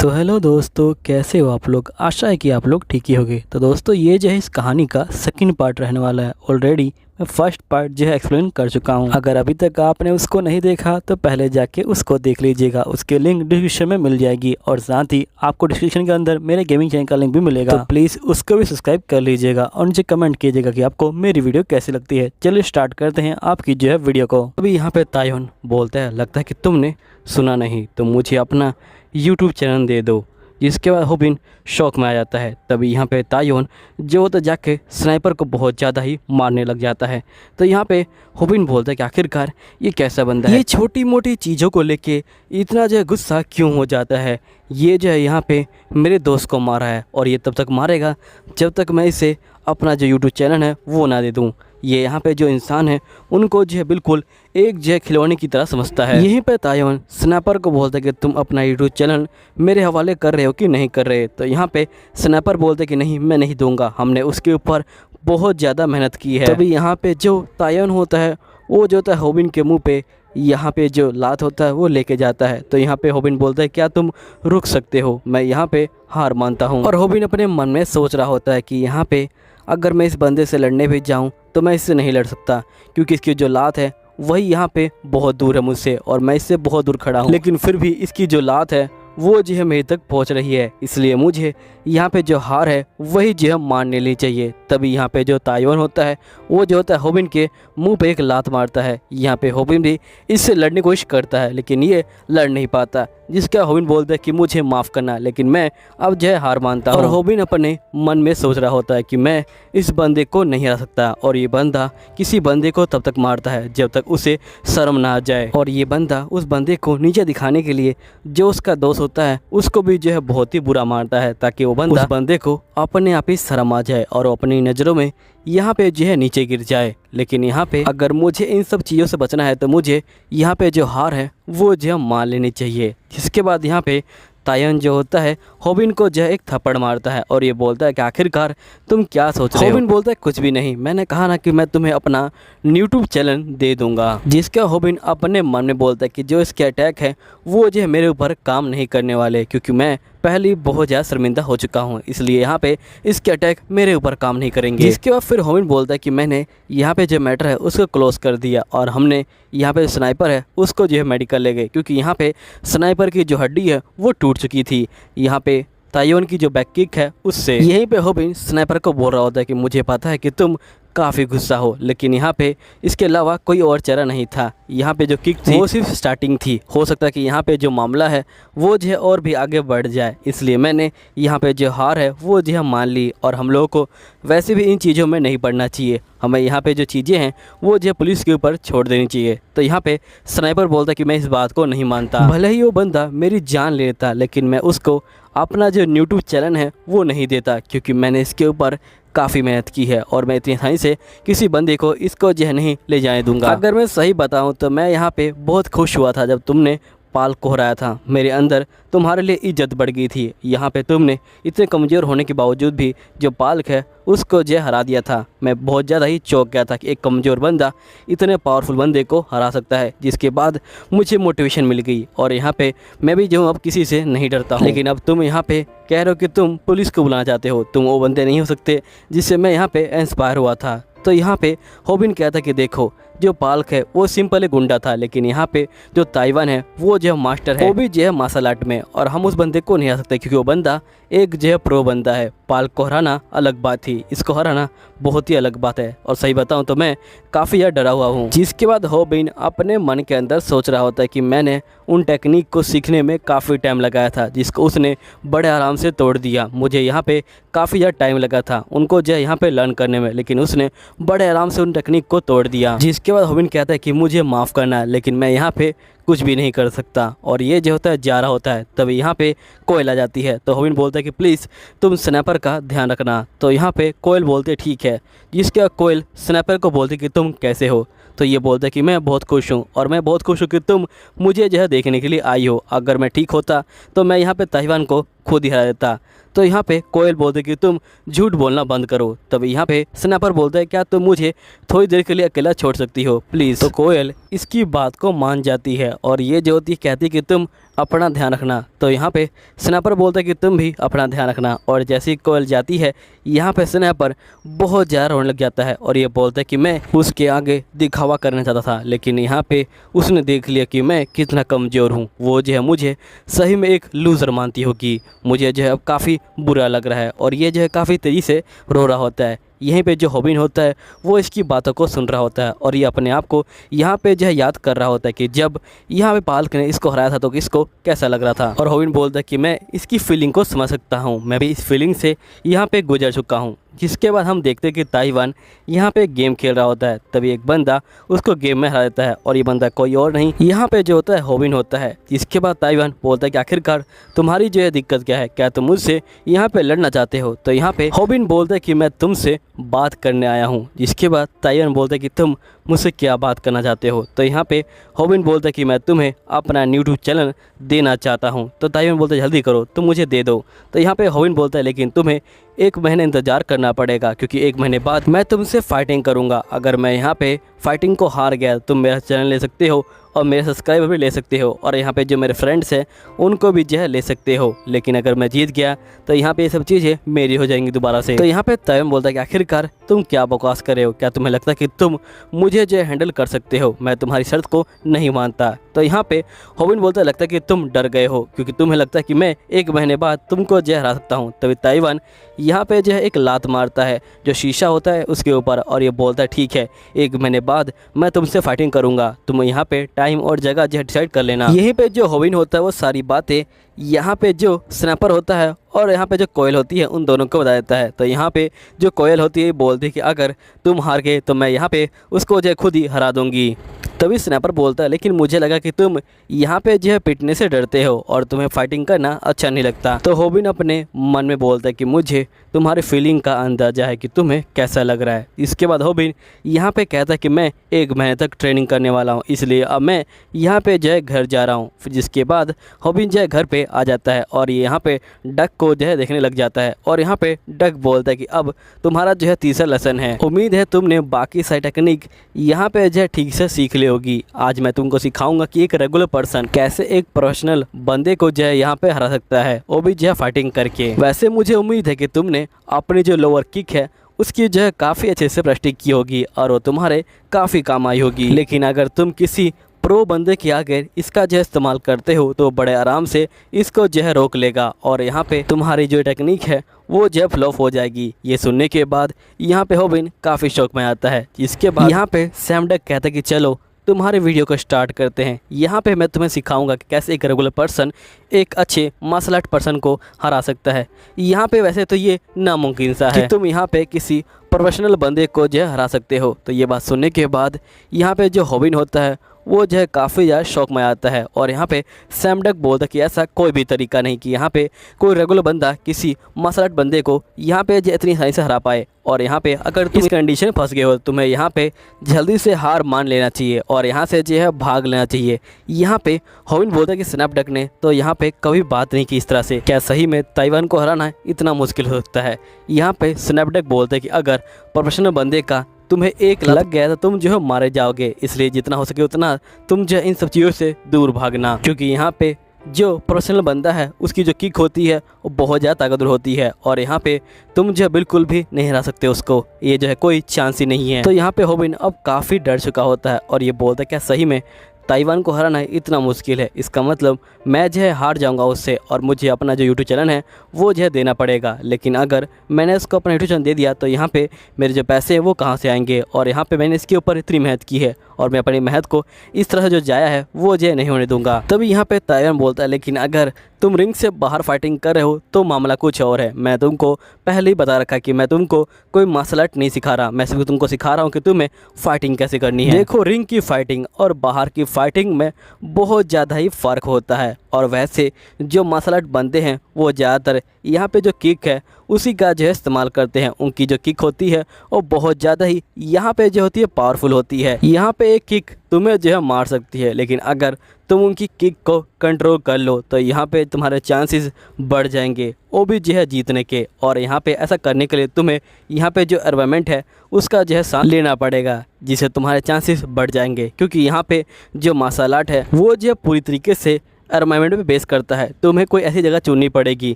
तो हेलो दोस्तों, कैसे हो आप लोग। आशा है कि आप लोग ठीक ही होंगे। तो दोस्तों, ये जो है इस कहानी का सेकंड पार्ट रहने वाला है। ऑलरेडी मैं फर्स्ट पार्ट जो है एक्सप्लेन कर चुका हूँ। अगर अभी तक आपने उसको नहीं देखा तो पहले जाके उसको देख लीजिएगा। उसके लिंक डिस्क्रिप्शन में मिल जाएगी और साथ ही आपको डिस्क्रिप्शन के अंदर मेरे गेमिंग चैनल का लिंक भी मिलेगा। तो प्लीज़ उसको भी सब्सक्राइब कर लीजिएगा और नीचे कमेंट कीजिएगा कि आपको मेरी वीडियो कैसी लगती है। चलिए स्टार्ट करते हैं आपकी जो है वीडियो को। अभी यहाँ पे तायोन बोलता है, लगता है कि तुमने सुना नहीं तो मुझे अपना यूट्यूब चैनल दे दो। जिसके बाद होबिन शौक में आ जाता है। तभी यहाँ पे तायोन जो तो जाके स्नाइपर को बहुत ज़्यादा ही मारने लग जाता है। तो यहाँ पे होबिन बोलता है कि आखिरकार ये कैसा बंदा है, ये छोटी मोटी चीज़ों को लेके इतना जो है गुस्सा क्यों हो जाता है। ये जो है यहाँ पे मेरे दोस्त को मारा है और ये तब तक मारेगा जब तक मैं इसे अपना जो यूट्यूब चैनल है वो ना दे दूँ। ये यहाँ पे जो इंसान है उनको जो है बिल्कुल एक जो है खिलौने की तरह समझता है। यहीं पे तायोन स्नैपर को बोलता है कि तुम अपना यूट्यूब चैनल मेरे हवाले कर रहे हो कि नहीं कर रहे। तो यहाँ पे स्नैपर बोलते कि नहीं, मैं नहीं दूंगा, हमने उसके ऊपर बहुत ज़्यादा मेहनत की है। तभी यहाँ पे जो तायोन होता है वो जो होता है होबिन के मुँह पे यहाँ पे जो लात होता है वो लेके जाता है। तो यहाँ पे होबिन बोलता है, क्या तुम रुक सकते हो, मैं यहाँ पे हार मानता हूँ। और होबिन अपने मन में सोच रहा होता है कि यहाँ पे अगर मैं इस बंदे से लड़ने भी जाऊँ तो मैं इससे नहीं लड़ सकता, क्योंकि इसकी जो लात है वही यहाँ पे बहुत दूर है मुझसे और मैं इससे बहुत दूर खड़ा हूँ। लेकिन फिर भी इसकी जो लात है वो जो है मेरे तक पहुँच रही है, इसलिए मुझे यहाँ पे जो हार है वही जो है मान लेनी चाहिए। तभी यहाँ पे जो तायोन होता है वो जो होता है होबिन के मुंह पे एक लात मारता है। यहाँ पे होबिन भी इससे लड़ने की कोशिश करता है लेकिन ये लड़ नहीं पाता, जिसका होबिन बोलता है कि मुझे माफ़ करना, लेकिन मैं अब जो है हार मानता हूँ। और होबिन अपने मन में सोच रहा होता है कि मैं इस बंदे को नहीं हरा सकता और ये बंदा किसी बंदे को तब तक मारता है जब तक उसे शर्म ना आ जाए। और ये बंदा उस बंदे को नीचे दिखाने के लिए जो उसका दोस्त होता है उसको भी जो है बहुत ही बुरा मारता है, ताकि वो बंदा उस बंदे को अपने आप ही शर्म आ जाए और वो अपनी नज़रों में यहाँ पे जो है नीचे गिर जाए। लेकिन यहाँ पे अगर मुझे इन सब चीज़ों से बचना है तो मुझे यहाँ पे जो हार है वो जो मान लेनी चाहिए। जिसके बाद यहाँ पे तायोन जो होता है होबिन को जो है एक थप्पड़ मारता है और ये बोलता है कि आखिरकार तुम क्या सोच रहे हो। होबिन बोलता है कुछ भी नहीं, मैंने कहा ना कि मैं तुम्हें अपना यूट्यूब चैनल दे दूंगा। जिसका होबिन अपने मन में बोलता है कि जो इसके अटैक है वो जो है मेरे ऊपर काम नहीं करने वाले, क्योंकि मैं पहले बहुत ज़्यादा शर्मिंदा हो चुका हूँ, इसलिए यहाँ पे इसके अटैक मेरे ऊपर काम नहीं करेंगे। इसके बाद फिर होबिन बोलता है कि मैंने यहाँ पे जो मैटर है उसको क्लोज कर दिया और हमने यहाँ पे स्नाइपर है उसको जो है मेडिकल ले गए, क्योंकि यहाँ पे स्नाइपर की जो हड्डी है वो टूट चुकी थी यहाँ पे तायोन की जो बैक किक है उससे। यहीं पे होबिन स्नाइपर को बोल रहा होता है कि मुझे पता है कि तुम काफ़ी गुस्सा हो, लेकिन यहाँ पे इसके अलावा कोई और चारा नहीं था। यहाँ पे जो किक थी वो सिर्फ स्टार्टिंग थी, हो सकता है कि यहाँ पे जो मामला है वो जो है और भी आगे बढ़ जाए, इसलिए मैंने यहाँ पे जो हार है वो जो है मान ली। और हम लोगों को वैसे भी इन चीज़ों में नहीं पड़ना चाहिए, हमें यहाँ पे जो चीज़ें हैं वो जो है पुलिस के ऊपर छोड़ देनी चाहिए। तो यहाँ पे स्नाइपर बोलता है कि मैं इस बात को नहीं मानता, भले ही वो बंदा मेरी जान लेता लेकिन मैं उसको अपना जो यूट्यूब चैनल है वो नहीं देता, क्योंकि मैंने इसके ऊपर काफ़ी मेहनत की है और मैं इतनी आसानी से किसी बंदे को इसको जो है नहीं ले जाने दूंगा। अगर मैं सही बताऊं तो मैं यहाँ पे बहुत खुश हुआ था जब तुमने पाल को हराया था, मेरे अंदर तुम्हारे लिए इज्जत बढ़ गई थी। यहाँ पे तुमने इतने कमज़ोर होने के बावजूद भी जो पालक है उसको जो हरा दिया था। मैं बहुत ज़्यादा ही चौंक गया था कि एक कमज़ोर बंदा इतने पावरफुल बंदे को हरा सकता है, जिसके बाद मुझे मोटिवेशन मिल गई और यहाँ पे मैं भी जो अब किसी से नहीं डरता हूँ। लेकिन अब तुम यहाँ पे कह रहे हो कि तुम पुलिस को बुलाना चाहते हो, तुम वो बंदे नहीं हो सकते जिससे मैं यहाँ पे इंस्पायर हुआ था। तो यहाँ पे होबिन कहता कि देखो, जो पालक है वो सिंपल गुंडा था, लेकिन यहाँ पे जो ताइवान है वो जो मास्टर है, वो भी जो है मार्शल आर्ट में, और हम उस बंदे को नहीं हरा सकते क्योंकि वो बंदा एक जो है प्रो बंदा है। पालक को हराना अलग बात थी, इसको हराना बहुत ही अलग बात है। और सही बताऊं तो मैं काफ़ी ज़्यादा डरा हुआ हूँ। जिसके बाद होबिन अपने मन के अंदर सोच रहा होता है कि मैंने उन टेक्निक को सीखने में काफ़ी टाइम लगाया था जिसको उसने बड़े आराम से तोड़ दिया। मुझे यहाँ पे काफ़ी ज़्यादा टाइम लगा था उनको जो है यहाँ पे लर्न करने में, लेकिन उसने बड़े आराम से उन टेक्निक को तोड़ दिया। जिसके बाद होबिन कहता है कि मुझे माफ़ करना है, लेकिन मैं यहाँ पे कुछ भी नहीं कर सकता। और ये जो होता है जा रहा होता है, तभी यहाँ पे कोयल आ जाती है। तो होबिन बोलता है कि प्लीज़ तुम स्नैपर का ध्यान रखना। तो यहाँ पे कोयल बोलते ठीक है। जिसका कोयल स्नैपर को बोलते कि तुम कैसे हो। तो ये बोलता है कि मैं बहुत खुश हूँ और मैं बहुत खुश हूँ कि तुम मुझे जो है देखने के लिए आई हो। अगर मैं ठीक होता तो मैं यहाँ पे ताइवान को खुद ही हरा देता। तो यहाँ पे कोयल बोलते कि तुम झूठ बोलना बंद करो। तब यहाँ पे स्नैपर बोलता है क्या तुम मुझे थोड़ी देर के लिए अकेला छोड़ सकती हो प्लीज़। तो कोयल इसकी बात को मान जाती है और ये जो होती कहती कि तुम अपना ध्यान रखना। तो यहाँ पे स्नैपर बोलता है कि तुम भी अपना ध्यान रखना। और जैसे ही कोयल जाती है यहाँ पे स्नैपर बहुत ज़्यादा रोने लग जाता है और ये बोलता है कि मैं उसके आगे दिखावा करना चाहता था, लेकिन यहाँ पे उसने देख लिया कि मैं कितना कमज़ोर हूँ। वो जो है मुझे सही में एक लूज़र मानती होगी। मुझे जो है अब काफ़ी बुरा लग रहा है और ये जो है काफ़ी तेज़ी से रो रहा होता है। यहीं पे जो होबिन होता है वो इसकी बातों को सुन रहा होता है और ये अपने आप को यहाँ पे जो है याद कर रहा होता है कि जब यहाँ पे पाल्क ने इसको हराया था तो इसको कैसा लग रहा था। और होबिन बोलता है कि मैं इसकी फीलिंग को समझ सकता हूँ, मैं भी इस फीलिंग से यहाँ पे गुजर चुका हूँ। जिसके बाद हम देखते हैं कि ताइवान यहाँ पे गेम खेल रहा होता है, तभी एक बंदा उसको गेम में हरा देता है और ये बंदा कोई और नहीं यहाँ पे जो होता है होबिन होता है। जिसके बाद ताइवान बोलता है कि आखिरकार तुम्हारी जो है दिक्कत क्या है, क्या तुम मुझसे यहाँ पे लड़ना चाहते हो। तो यहाँ पे होबिन बोलता है कि मैं तुमसे बात करने आया हूँ। जिसके बाद ताइवान बोलता है कि तुम मुझसे क्या बात करना चाहते हो। तो यहाँ पे होबिन बोलता है कि मैं तुम्हें अपना यूट्यूब चैनल देना चाहता हूँ। तो ताइवान बोलता है जल्दी करो, तुम मुझे दे दो। तो यहाँ पे होबिन बोलता है लेकिन तुम्हें 1 महीने इंतज़ार करना पड़ेगा, क्योंकि 1 महीने बाद मैं तुमसे फाइटिंग करूँगा। अगर मैं यहाँ पे फाइटिंग को हार गया तुम मेरा चैनल ले सकते हो और मेरे सब्सक्राइबर भी ले सकते हो और यहाँ पे जो मेरे फ्रेंड्स हैं उनको भी जो है ले सकते हो। लेकिन अगर मैं जीत गया तो यहाँ पे ये सब चीज़ें मेरी हो जाएंगी दोबारा से। तो यहाँ पे ताइवान बोलता है कि आखिरकार तुम क्या बकवास कर रहे हो, क्या तुम्हें लगता है कि तुम मुझे जो है हैंडल कर सकते हो? मैं तुम्हारी शर्त को नहीं मानता। तो यहाँ पे होबिन बोलता है लगता है कि तुम डर गए हो, क्योंकि तुम्हें लगता है कि मैं 1 महीने बाद तुमको जो है हरा सकता हूँ। तभी ताइवान यहाँ पे जो है एक लात मारता है जो शीशा होता है उसके ऊपर और ये बोलता है ठीक है 1 महीने बाद मैं तुमसे फाइटिंग करूँगा, तुम यहाँ पे टाइम और जगह जो है डिसाइड कर लेना। यहीं पे जो होबिन होता है वो सारी बातें यहाँ पे जो स्नैपर होता है और यहाँ पे जो कोयल होती है उन दोनों को बता देता है। तो यहाँ पे जो कोयल होती है बोलती है कि अगर तुम हार गए तो मैं यहाँ पे उसको जो है खुद ही हरा दूँगी। तभी स्नैपर बोलता है लेकिन मुझे लगा कि तुम यहाँ पे जो है पिटने से डरते हो और तुम्हें फाइटिंग करना अच्छा नहीं लगता। तो होबिन अपने मन में बोलता है कि मुझे तुम्हारी फीलिंग का अंदाज़ा है कि तुम्हें कैसा लग रहा है। इसके बाद होबिन यहाँ पे कहता है कि मैं 1 महीने तक ट्रेनिंग करने वाला हूँ, इसलिए अब मैं यहाँ पे जो है घर जा रहा हूँ। फिर जिसके बाद होबिन जो है घर पे आ जाता है और ये यहाँ पे डक को जो है देखने लग जाता है और यहाँ पे डक बोलता है कि अब तुम्हारा जो है तीसरा लेसन है, उम्मीद है तुमने बाकी सारी टेक्निक यहाँ पे जो है ठीक से सीख ली होगी। आज मैं तुमको सिखाऊंगा कि एक रेगुलर पर्सन कैसे एक प्रोफेशनल बंदे को जो है यहाँ पे हरा सकता है, वो भी जो है फाइटिंग करके। वैसे मुझे उम्मीद है कि तुमने अपनी जो लोअर किक है उसकी जो है काफ़ी अच्छे से प्रैक्टिस की होगी और वो तुम्हारे काफ़ी काम आई होगी। लेकिन अगर तुम किसी प्रो बंदे के आगे इसका जो है इस्तेमाल करते हो तो बड़े आराम से इसको जो है रोक लेगा और यहाँ पे तुम्हारी जो टेक्निक है वो जो फ्लॉप हो जाएगी। ये सुनने के बाद यहाँ पे होबिन काफ़ी शौक में आता है। इसके बाद यहाँ पे सैम डक कहता है कि चलो तुम्हारे वीडियो को स्टार्ट करते हैं। यहाँ पे मैं तुम्हें सिखाऊंगा कि कैसे एक रेगुलर पर्सन एक अच्छे मार्शल आर्ट पर्सन को हरा सकता है। यहाँ पे वैसे तो ये नामुमकिन सा है कि तुम यहाँ पे किसी प्रोफेशनल बंदे को जो है हरा सकते हो। तो ये बात सुनने के बाद यहाँ पे जो होबिन होता है वो जो है काफ़ी ज़्यादा शौक में आता है और यहाँ पे सैम डक बोलता है कि ऐसा कोई भी तरीका नहीं कि यहाँ पे कोई रेगुलर बंदा किसी मार्शल आर्ट बंदे को यहाँ पे जो इतनी आसानी से हरा पाए। और यहाँ पे अगर तुम इस कंडीशन में फंस गए हो तुम्हें यहाँ पे जल्दी से हार मान लेना चाहिए और यहाँ से जो है भाग लेना चाहिए। यहाँ पे होबिन बोलता है कि स्नैप डक ने तो यहाँ पे कभी बात नहीं की इस तरह से, क्या सही में ताइवान को हराना इतना मुश्किल हो सकता है? यहाँ पे स्नैप डक बोलते हैं कि अगर प्रोफेशनल बंदे का तुम्हें एक लग गया तो तुम जो है मारे जाओगे, इसलिए जितना हो सके उतना तुम जो इन सब चीज़ों से दूर भागना, क्योंकि यहाँ पे जो प्रोफेशनल बंदा है उसकी जो किक होती है वो बहुत ज़्यादा ताकतवर होती है और यहाँ पे तुम जो बिल्कुल भी नहीं हरा सकते उसको, ये जो है कोई चांस ही नहीं है। तो यहाँ पे होबिन अब काफ़ी डर चुका होता है और ये बोलता है क्या सही में ताइवान को हराना इतना मुश्किल है? इसका मतलब मैं जो है हार जाऊंगा उससे और मुझे अपना जो यूट्यूब चैनल है वो जो है देना पड़ेगा। लेकिन अगर मैंने उसको अपना यूट्यूब चैनल दे दिया तो यहाँ पे मेरे जो पैसे हैं वो कहाँ से आएंगे? और यहाँ पे मैंने इसके ऊपर इतनी मेहनत की है और मैं अपनी मेहनत को इस तरह से जो जाया है वो जो नहीं होने दूंगा। तभी यहाँ पे ताइवान बोलता है लेकिन अगर तुम रिंग से बाहर फाइटिंग कर रहे हो तो मामला कुछ और है। मैं तुमको पहले ही बता रखा कि मैं तुमको कोई मार्शल आर्ट नहीं सिखा रहा, मैं सिर्फ तुमको सिखा रहा हूँ कि तुम्हें फाइटिंग कैसे करनी है। देखो रिंग की फाइटिंग और बाहर की फाइटिंग में बहुत ज़्यादा ही फ़र्क होता है और वैसे जो मार्शल आर्ट बनते हैं वो ज़्यादातर यहाँ पे जो किक है उसी का जो है इस्तेमाल करते हैं। उनकी जो किक होती है वो बहुत ज़्यादा ही यहाँ पे जो होती है पावरफुल होती है। यहाँ पे एक किक तुम्हें जो है मार सकती है, लेकिन अगर तुम उनकी किक को कंट्रोल कर लो तो यहाँ पे तुम्हारे चांसेस बढ़ जाएंगे, वो भी जो है जीतने के। और यहाँ पे ऐसा करने के लिए तुम्हें यहाँ पे जो एनवायरनमेंट है उसका जो है साथ लेना पड़ेगा, जिससे तुम्हारे चांसेस बढ़ जाएंगे। क्योंकि यहाँ पे जो मार्शल आर्ट है वो जो पूरी तरीके से एनवायरनमेंट पे बेस करता है। तुम्हें कोई ऐसी जगह चुननी पड़ेगी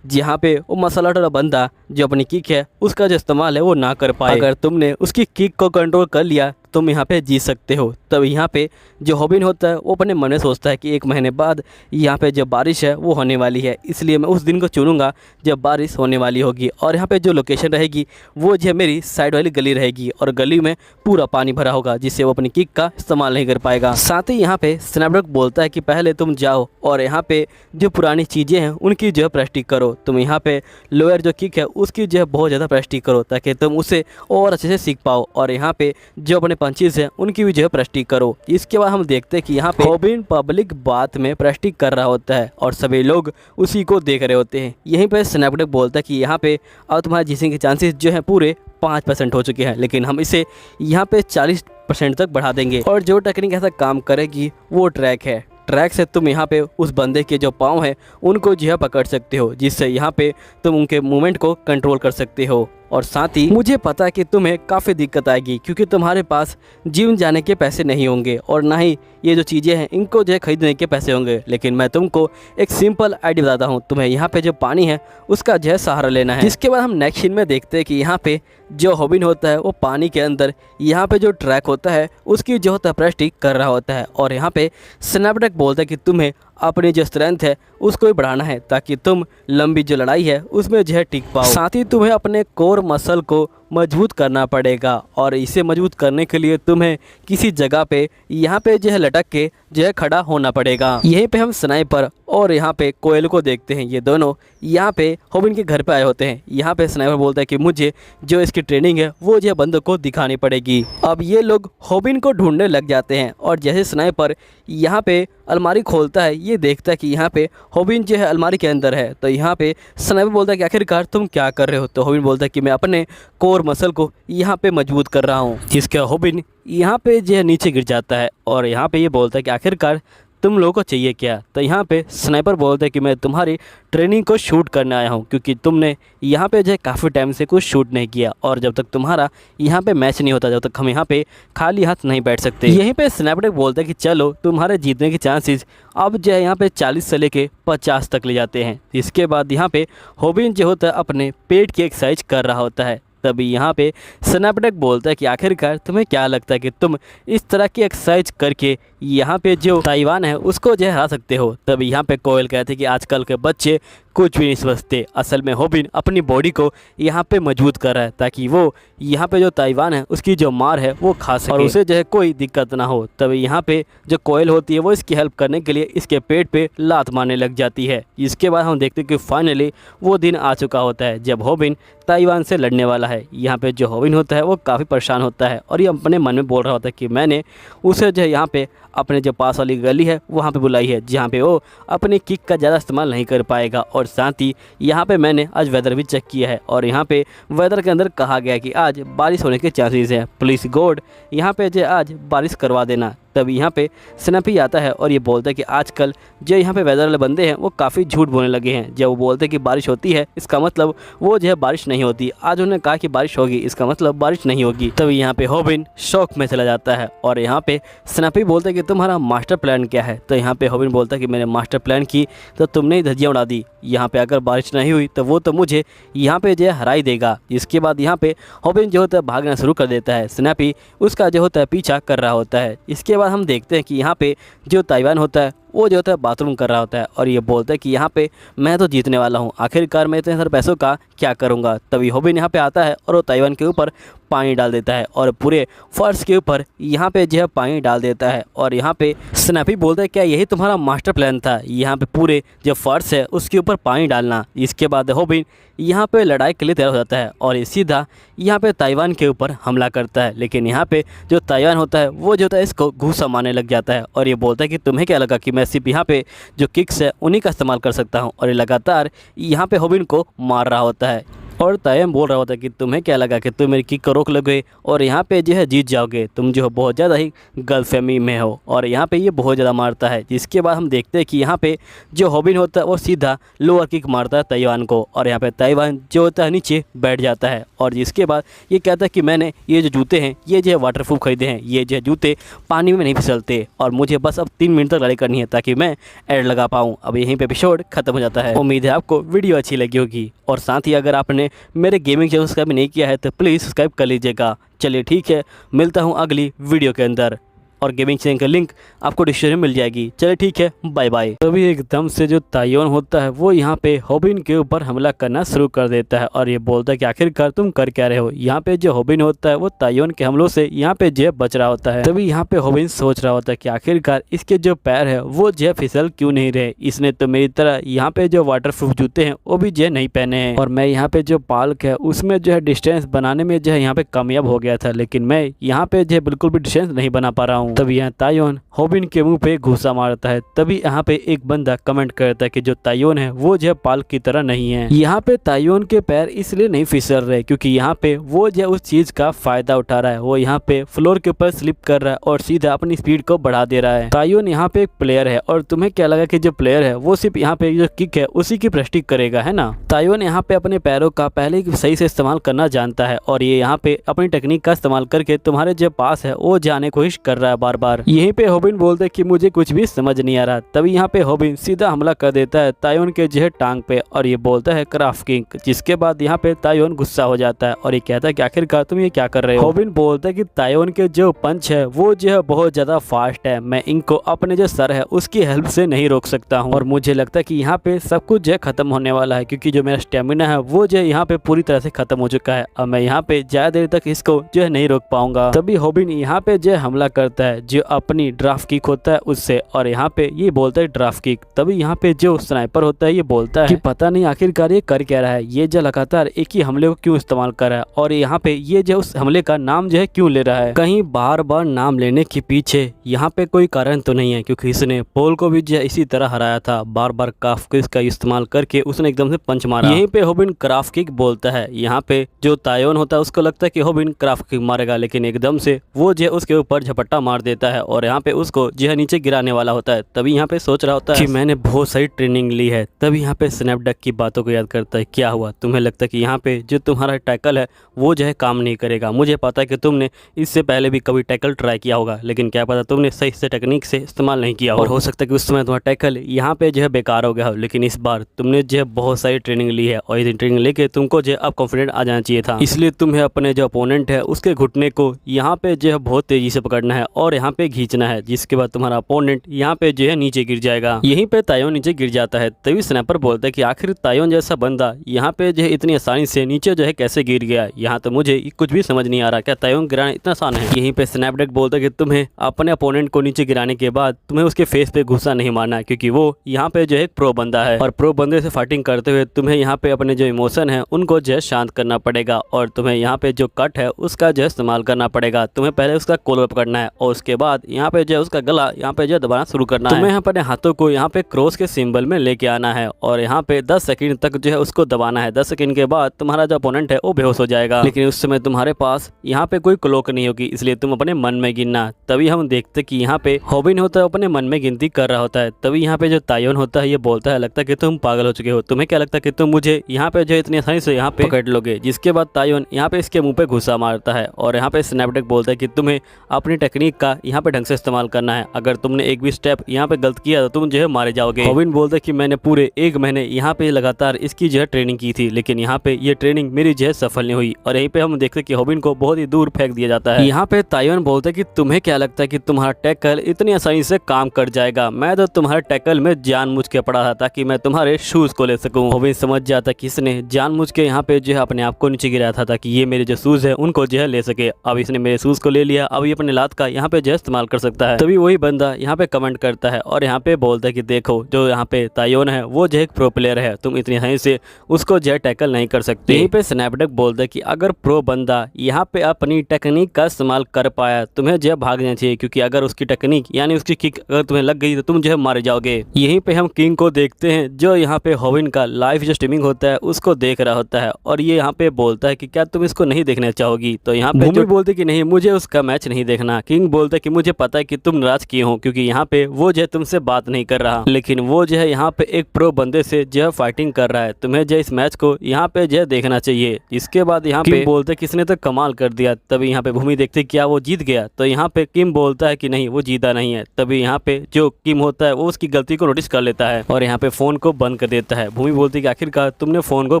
जहाँ पे वो मार्शल आर्ट वाला बंदा जो अपनी किक है उसका जो इस्तेमाल है वो ना कर पाए। अगर तुमने उसकी किक को कंट्रोल कर लिया तुम यहाँ पे जीत सकते हो। तब यहाँ पे जो हॉबिन होता है वो अपने मन में सोचता है कि 1 महीने बाद यहाँ पे जब बारिश है वो होने वाली है, इसलिए मैं उस दिन को चुनूंगा जब बारिश होने वाली होगी। और यहाँ पे जो लोकेशन रहेगी वो जो मेरी साइड वाली गली रहेगी और गली में पूरा पानी भरा होगा, जिससे वो अपनी किक का इस्तेमाल नहीं कर पाएगा। साथ ही यहाँ पे स्नैपड्रैगन बोलता है कि पहले तुम जाओ और यहाँ पे जो पुरानी चीज़ें हैं उनकी जो है प्रैक्टिस करो। तुम यहाँ पे लोअर जो किक है उसकी जो है बहुत ज़्यादा प्रैक्टिस करो ताकि तुम उसे और अच्छे से सीख पाओ। और यहाँ पे जो अपने पंचेस हैं उनकी भी जो है प्रैक्टिस करो। इसके बाद हम देखते हैं कि यहाँ पे हॉबिन पब्लिक बात में प्रैक्टिस कर रहा होता है और सभी लोग उसी को देख रहे होते हैं। यहीं पे स्नैपड्रैगन बोलता है कि यहाँ पे अब तुम्हारे जीतने के चांसेस जो है पूरे 5% हो चुके हैं, लेकिन हम इसे यहाँ पे 40% तक बढ़ा देंगे। और जो टेक्निक ऐसा काम करेगी वो ट्रैक है। ट्रैक से तुम यहाँ पे उस बंदे के जो पाँव हैं उनको जो है पकड़ सकते हो, जिससे यहाँ पे तुम उनके मूवमेंट को कंट्रोल कर सकते हो। और साथ ही मुझे पता है कि तुम्हें काफ़ी दिक्कत आएगी क्योंकि तुम्हारे पास जिम जाने के पैसे नहीं होंगे और ना ही ये जो चीज़ें हैं इनको जो है खरीदने के पैसे होंगे। लेकिन मैं तुमको एक सिंपल आइडिया बताता हूँ। तुम्हें यहाँ पे जो पानी है उसका जो है सहारा लेना है। जिसके बाद हम नेक्स्ट सीन में देखते हैं कि यहाँ पे जो हॉबिन होता है वो पानी के अंदर यहाँ पे जो ट्रैक होता है उसकी जो होता है प्रैक्टिस कर रहा होता है। और यहाँ पे स्नैपड्रैगन बोलता है कि तुम्हें अपनी जो स्ट्रेंथ है उसको भी बढ़ाना है ताकि तुम लंबी जो लड़ाई है उसमें जो है टिक पाओ। साथ ही तुम्हें अपने कोर मसल को मजबूत करना पड़ेगा और इसे मजबूत करने के लिए तुम्हें किसी जगह पे यहाँ पे जो है लटक के जो है खड़ा होना पड़ेगा। यहीं पे हम स्नाइपर और यहाँ पे कोयल को देखते हैं। ये दोनों यहाँ पे हॉबिन के घर पे आए होते हैं। यहाँ पे स्नाइपर बोलता है कि मुझे जो इसकी ट्रेनिंग है वो जो है बंदों को दिखानी पड़ेगी। अब ये लोग हॉबिन को ढूंढने लग जाते हैं और जैसे स्नाइपर यहाँ पे अलमारी खोलता है ये देखता है कि यहाँ पे हॉबिन जो है अलमारी के अंदर है। तो यहाँ पे स्नाइपर बोलता है कि आखिरकार तुम क्या कर रहे हो। तो हॉबिन बोलता है कि मैं अपने कोर मसल को यहाँ पे मजबूत कर रहा हूँ। जिसका हॉबिन यहाँ पे जो है नीचे गिर जाता है और यहाँ पे ये बोलता है कि आखिरकार तुम लोगों को चाहिए क्या। तो यहाँ पे स्नाइपर बोलता है कि मैं तुम्हारी ट्रेनिंग को शूट करने आया हूँ क्योंकि तुमने यहाँ पे जो है काफ़ी टाइम से कुछ शूट नहीं किया और जब तक तुम्हारा यहाँ पे मैच नहीं होता जब तक हम यहाँ पे खाली हाथ नहीं बैठ सकते। यहीं पे स्नैपड्रैगन बोलता है कि चलो तुम्हारे जीतने के चांसेस अब जो है यहाँ पे 40 से लेके 50 तक ले जाते हैं। इसके बाद यहाँ पे हॉबिन जो होता है अपने पेट की एक्सरसाइज कर रहा होता है। तभी यहाँ पे स्नैपड्रैगन बोलता है कि आखिरकार तुम्हें क्या लगता है कि तुम इस तरह की एक्सरसाइज करके यहाँ पे जो ताइवान है उसको जो है हरा सकते हो। तभी यहाँ पे कोयल कहते हैं कि आजकल के बच्चे कुछ भी नहीं समझते। असल में हॉबिन अपनी बॉडी को यहाँ पे मजबूत कर रहा है ताकि वो यहाँ पे जो ताइवान है उसकी जो मार है वो खा सके और उसे जो है कोई दिक्कत ना हो। तभी यहाँ पे जो कोयल होती है वो इसकी हेल्प करने के लिए इसके पेट पे लात मारने लग जाती है। इसके बाद हम देखते हैं कि फाइनली वो दिन आ चुका होता है जब हॉबिन ताइवान से लड़ने वाला है। यहाँ पे जो हॉबिन होता है वो काफ़ी परेशान होता है और ये अपने मन में बोल रहा होता है कि मैंने उसे जो है यहाँ पे अपने जो पास वाली गली है वहाँ पे बुलाई है जहाँ पे वो अपनी किक का ज़्यादा इस्तेमाल नहीं कर पाएगा। और साथ ही यहाँ पे मैंने आज वेदर भी चेक किया है और यहाँ पे वेदर के अंदर कहा गया है कि आज बारिश होने के चांसेस हैं। प्लीज़ गॉड यहाँ पे जो आज बारिश करवा देना। तभी यहाँ पे स्नैपी आता है और ये बोलता है कि आजकल जो यहाँ पे वेदर वाले बंदे हैं वो काफ़ी झूठ बोलने लगे हैं। जब वो बोलते हैं कि बारिश होती है इसका मतलब वो जो है बारिश नहीं होती। आज उन्होंने कहा कि बारिश होगी इसका मतलब बारिश नहीं होगी। तभी यहाँ पे हॉबिन शौक में चला जाता है और यहाँ पे स्नैपी बोलता है कि तुम्हारा मास्टर प्लान क्या है। तो यहाँ पे हॉबिन बोलता है कि मैंने मास्टर प्लान की तो तुमने ही धज्जियाँ उड़ा दी। यहाँ पे अगर बारिश नहीं हुई तो वो तो मुझे यहाँ पे जो है हरा ही देगा। इसके बाद यहाँ पे हॉबिन जो होता है भागना शुरू कर देता है। स्नैपी उसका जो होता है पीछा कर रहा होता है। इसके बाद हम देखते हैं कि यहाँ पे जो ताइवान होता है वो जो होता है बाथरूम कर रहा होता है और ये बोलता है कि यहाँ पे मैं तो जीतने वाला हूँ, आखिरकार मैं इतने सारे पैसों का क्या करूँगा। तभी हॉबिन यहाँ पे आता है और वो ताइवान के ऊपर पानी डाल देता है और पूरे फर्श के ऊपर यहाँ पे जो है पानी डाल देता है। और यहाँ पे स्नैपी बोलता है क्या यही तुम्हारा मास्टर प्लान था, यहाँ पे पूरे जो फर्श है उसके ऊपर पानी डालना। इसके बाद हॉबिन यहाँ पे लड़ाई के लिए तैयार हो जाता है और ये सीधा यहाँ पे ताइवान के ऊपर हमला करता है। लेकिन यहाँ पे जो ताइवान होता है वो जो होता है इसको घूसा मारने लग जाता है और ये बोलता है कि तुम्हें क्या लगा कि मैं सिर्फ यहाँ पे जो किक्स है उन्हीं का इस्तेमाल कर सकता हूँ। और ये लगातार यहाँ पे हॉबिन को मार रहा होता है। और तायन बोल रहा होता है कि तुम्हें क्या लगा कि तुम मेरी किक को रोक लोगे और यहाँ पे जो है जीत जाओगे, तुम जो है बहुत ज़्यादा ही गलतफहमी में हो। और यहाँ पे ये बहुत ज़्यादा मारता है, जिसके बाद हम देखते हैं कि यहाँ पे जो हॉबिन होता है वो सीधा लोअर किक मारता है ताइवान को, और यहाँ पे ताइवान जो होता है नीचे बैठ जाता है। और जिसके बाद ये कहता है कि मैंने ये जो जूते हैं ये जो है वाटरप्रूफ खरीदे हैं, ये जो है जूते पानी में नहीं फिसलते, और मुझे बस अब 3 मिनट तक लड़ाई करनी है ताकि मैं एड लगा पाऊँ। अब यहीं पे एपिसोड खत्म हो जाता है। उम्मीद है आपको वीडियो अच्छी लगी होगी, और साथ ही अगर आपने मेरे गेमिंग चैनल सब्सक्राइब नहीं किया है तो प्लीज़ सब्सक्राइब कर लीजिएगा। चलिए ठीक है, मिलता हूँ अगली वीडियो के अंदर, और गेमिंग चैनल का लिंक आपको डिस्क्रिप्शन में मिल जाएगी। चलिए ठीक है, बाय बाय। तभी एकदम से जो ताइयोन होता है वो यहाँ पे हॉबिन के ऊपर हमला करना शुरू कर देता है, और ये बोलता है कि आखिरकार तुम कर क्या रहे हो। यहाँ पे जो हॉबिन होता है वो ताइयोन के हमलों से यहाँ पे जो बच रहा होता है। तभी यहाँ पे हॉबिन सोच रहा होता है कि आखिरकार इसके जो पैर है वो जो फिसल क्यों नहीं रहे, इसने तो मेरी तरह यहाँ पे जो वाटरप्रूफ जूते हैं वो भी जो नहीं पहने हैं, और मैं यहाँ पे जो पाल्क है उसमें जो है डिस्टेंस बनाने में जो है यहाँ पे कामयाब हो गया था, लेकिन मैं यहाँ पे जो है बिल्कुल भी डिस्टेंस नहीं बना पा रहा हूँ। तभी यहाँ ताइयोन हॉबिन के मुंह पे घुसा मारता है। तभी यहाँ पे एक बंदा कमेंट करता है कि जो ताइयोन है वो जो पाल्क की तरह नहीं है। यहाँ पे ताइयोन के पैर इसलिए नहीं फिसल रहे क्योंकि यहाँ पे वो जो उस चीज का फायदा उठा रहा है, वो यहाँ पे फ्लोर के ऊपर स्लिप कर रहा है और सीधा अपनी स्पीड को बढ़ा दे रहा है। ताइयोन यहाँ पे एक प्लेयर है, और तुम्हें क्या लगा कि जो प्लेयर है वो सिर्फ यहाँ पे जो किक है उसी की प्रैक्टिस करेगा, है ना। ताइयोन यहाँ पे अपने पैरों का पहले ही सही से इस्तेमाल करना जानता है, और ये यहाँ पे अपनी टेक्निक का इस्तेमाल करके तुम्हारे जो पास है वो जाने की कोशिश कर रहा है बार बार। यहीं पे हॉबिन बोलते कि मुझे कुछ भी समझ नहीं आ रहा। तभी यहाँ पे हॉबिन सीधा हमला कर देता है ताइयोन के जो है टांग पे, और ये बोलता है क्राफ्ट किंग, जिसके बाद यहाँ पे ताइयोन गुस्सा हो जाता है और ये कहता है कि आखिरकार तुम ये क्या कर रहे हो। हॉबिन बोलता है कि ताइयोन के जो पंच है वो जो है बहुत ज्यादा फास्ट है, मैं इनको अपने जो सर है उसकी हेल्प से नहीं रोक सकता हूँ, और मुझे लगता है कि यहाँ पे सब कुछ जो है खत्म होने वाला है, क्योंकि जो मेरा स्टेमिना है वो जो है यहाँ पे पूरी तरह से खत्म हो चुका है। अब मैं यहाँ पे ज्यादा देर तक इसको जो है नहीं रोक पाऊंगा। तभी हॉबिन यहाँ पे जो है हमला करता है जो अपनी ड्राफ्ट किक होता है उससे, और यहाँ पे ये बोलता है ड्राफ्ट किक। तभी यहाँ पे जो स्नाइपर होता है ये बोलता है कि पता नहीं आखिरकार ये कर क्या रहा है, ये जो लगातार एक ही हमले को क्यों इस्तेमाल कर रहा है, और यहाँ पे ये जो उस हमले का नाम जो है क्यों ले रहा है। कहीं बार बार नाम लेने के पीछे यहाँ पे कोई कारण तो नहीं है, क्योंकि इसने पोल को भी जो है इसी तरह हराया था, बार बार क्राफ्ट किक का इस्तेमाल करके उसने एकदम से पंच मारा। यहीं पे हॉबिन क्राफ्ट किक बोलता है। यहाँ पे जो ताइयोन होता है उसको लगता है कि हॉबिन क्राफ्ट किक मारेगा, लेकिन एकदम से वो जो है उसके ऊपर झपट्टा मार देता है, और यहाँ पे उसको जो है नीचे गिराने वाला होता है। तभी यहाँ पे सोच रहा होता है कि मैंने बहुत सारी ट्रेनिंग ली है। तभी यहाँ पे स्नैपडैग की बातों को याद करता है। क्या हुआ, तुम्हें लगता है कि यहाँ पे जो तुम्हारा टैकल है वो जो है काम नहीं करेगा। मुझे पता है कि तुमने इससे पहले भी कभी टैकल ट्राई किया होगा, लेकिन क्या पता तुमने सही से टेक्निक से इस्तेमाल नहीं किया, और हो सकता है कि उस समय तुम्हारा टैकल यहाँ पे जो है बेकार हो गया हो, लेकिन इस बार तुमने जो है बहुत सारी ट्रेनिंग ली है, और ये ट्रेनिंग लेके तुमको जो है अब कॉन्फिडेंट आ जाना चाहिए था। इसलिए तुम्हें अपने जो अपोनेंट है उसके घुटने को यहाँ पे जो है बहुत तेजी से पकड़ना है और यहाँ पे खींचना है, जिसके बाद तुम्हारा अपोनेंट यहाँ पे जो है नीचे गिर जाएगा। यहीं पे ताइयोन नीचे गिर जाता है। तभी स्नैपर बोलता है कि आखिर ताइयोन जैसा बंदा यहाँ पे जो है इतनी आसानी से नीचे जो है कैसे गिर गया, यहाँ तो मुझे कुछ भी समझ नहीं आ रहा, क्या ताइयोन गिराना इतना आसान है। यहीं पे स्नैपडैग बोलता है कि तुम्हें अपने अपोनेंट को नीचे गिराने के बाद तुम्हें उसके फेस पे गुस्सा नहीं मारना, क्योंकि वो यहाँ पे जो है प्रो बंदा है, और प्रो बंदे से फाइटिंग करते हुए तुम्हें यहाँ पे अपने जो इमोशन है उनको जो है शांत करना पड़ेगा, और तुम्हें यहाँ पे जो कट है उसका जो है इस्तेमाल करना पड़ेगा। तुम्हें पहले उसका कॉलर पकड़ना है और उसके बाद यहाँ पे जो है उसका गला यहाँ पे जो है दबाना शुरू करना है। तुम्हें अपने हाथों को यहाँ पे क्रॉस के सिंबल में लेके आना है, और यहाँ पे 10 सेकंड तक जो है उसको दबाना है। 10 सेकंड के बाद तुम्हारा जो अपोनेंट है वो बेहोश हो जाएगा, लेकिन उस समय तुम्हारे पास यहाँ पे कोई क्लॉक नहीं होगी, इसलिए तुम अपने मन में गिनना। तभी हम देखते कि यहाँ पे हॉबिन होता है अपने मन में गिनती कर रहा होता है। तभी यहाँ पे जो ताइयोन होता है ये बोलता है लगता है कि तुम पागल हो चुके हो, तुम्हें क्या लगता है कि तुम मुझे यहाँ पे जो इतनी आसानी से यहाँ पे पकड़ लोगे। जिसके बाद ताइयोन यहाँ पे इसके मुंह पे घुसा मारता है, और यहाँ पे स्नैपडैग बोलता है कि तुम्हें अपनी टेक्निक का यहाँ पे ढंग से इस्तेमाल करना है, अगर तुमने एक भी स्टेप यहाँ पे गलत किया तो तुम जो है मारे जाओगे। हॉबिन बोलता है कि मैंने पूरे 1 महीने यहाँ पे लगातार इसकी जो है ट्रेनिंग की थी, लेकिन यहाँ पे ये ट्रेनिंग मेरी जो है सफल नहीं हुई, और यहीं पे हम देखते कि हॉबिन को बहुत ही दूर फेंक दिया जाता है। यहाँ पे ताइयोन बोलता है कि तुम्हें क्या लगता है कि तुम्हारा टैकल इतनी आसानी से काम कर जाएगा, मैं तो तुम्हारे टैकल में जानबूझ के पड़ा था ताकि मैं तुम्हारे शूज को ले सकूं। हॉबिन समझ जाता कि इसने जानबूझ के यहाँ पे जो है अपने आप को नीचे गिराया था ताकि ये मेरे जो शूज है उनको जो है ले सके। अब इसने मेरे शूज को ले लिया, अब ये अपने लात का यहाँ पे जो इस्तेमाल कर सकता है। तभी वही बंदा यहाँ पे कमेंट करता है और यहाँ पे बोलता है कि देखो जो यहाँ पे तायोन है वो जो एक प्रो प्लेयर है, तुम इतनी सही से उसको जो टैकल नहीं कर सकते। यहीं पे स्नैपडैग बोलता है कि अगर प्रो बंदा यहाँ पे अपनी टेक्निक का इस्तेमाल कर पाया तुम्हें जो भागना चाहिए, क्योंकि अगर उसकी टेक्निक यानी उसकी किक अगर तुम्हें लग गई तो तुम जो है मारे जाओगे। यहीं पे हम किंग को देखते हैं जो यहाँ पे होविन का लाइव जो स्ट्रीमिंग होता है उसको देख रहा होता है और ये यहाँ पे बोलता है कि क्या तुम इसको नहीं देखना चाहोगी। तो यहाँ पे भूमि बोलती कि नहीं मुझे उसका मैच नहीं देखना। किंग बोलता है कि मुझे पता है कि तुम नाराज किए हो क्योंकि यहाँ पे वो जो है तुमसे बात नहीं कर रहा, लेकिन वो जो है यहाँ पे एक प्रो बंदे से जो है फाइटिंग कर रहा है, तुम्हें जो इस मैच को यहाँ पे जो है देखना चाहिए। इसके बाद यहाँ पे बोलते किसने तो कमाल कर दिया। तभी यहाँ पे भूमि देखते क्या वो जीत गया, तो यहाँ पे किम बोलता है कि नहीं वो जीता नहीं है। तभी यहाँ पे जो किम होता है वो उसकी गलती को नोटिस कर लेता है और यहाँ पे फोन को बंद कर देता है। भूमि बोलती है कि आखिरकार तुमने फोन को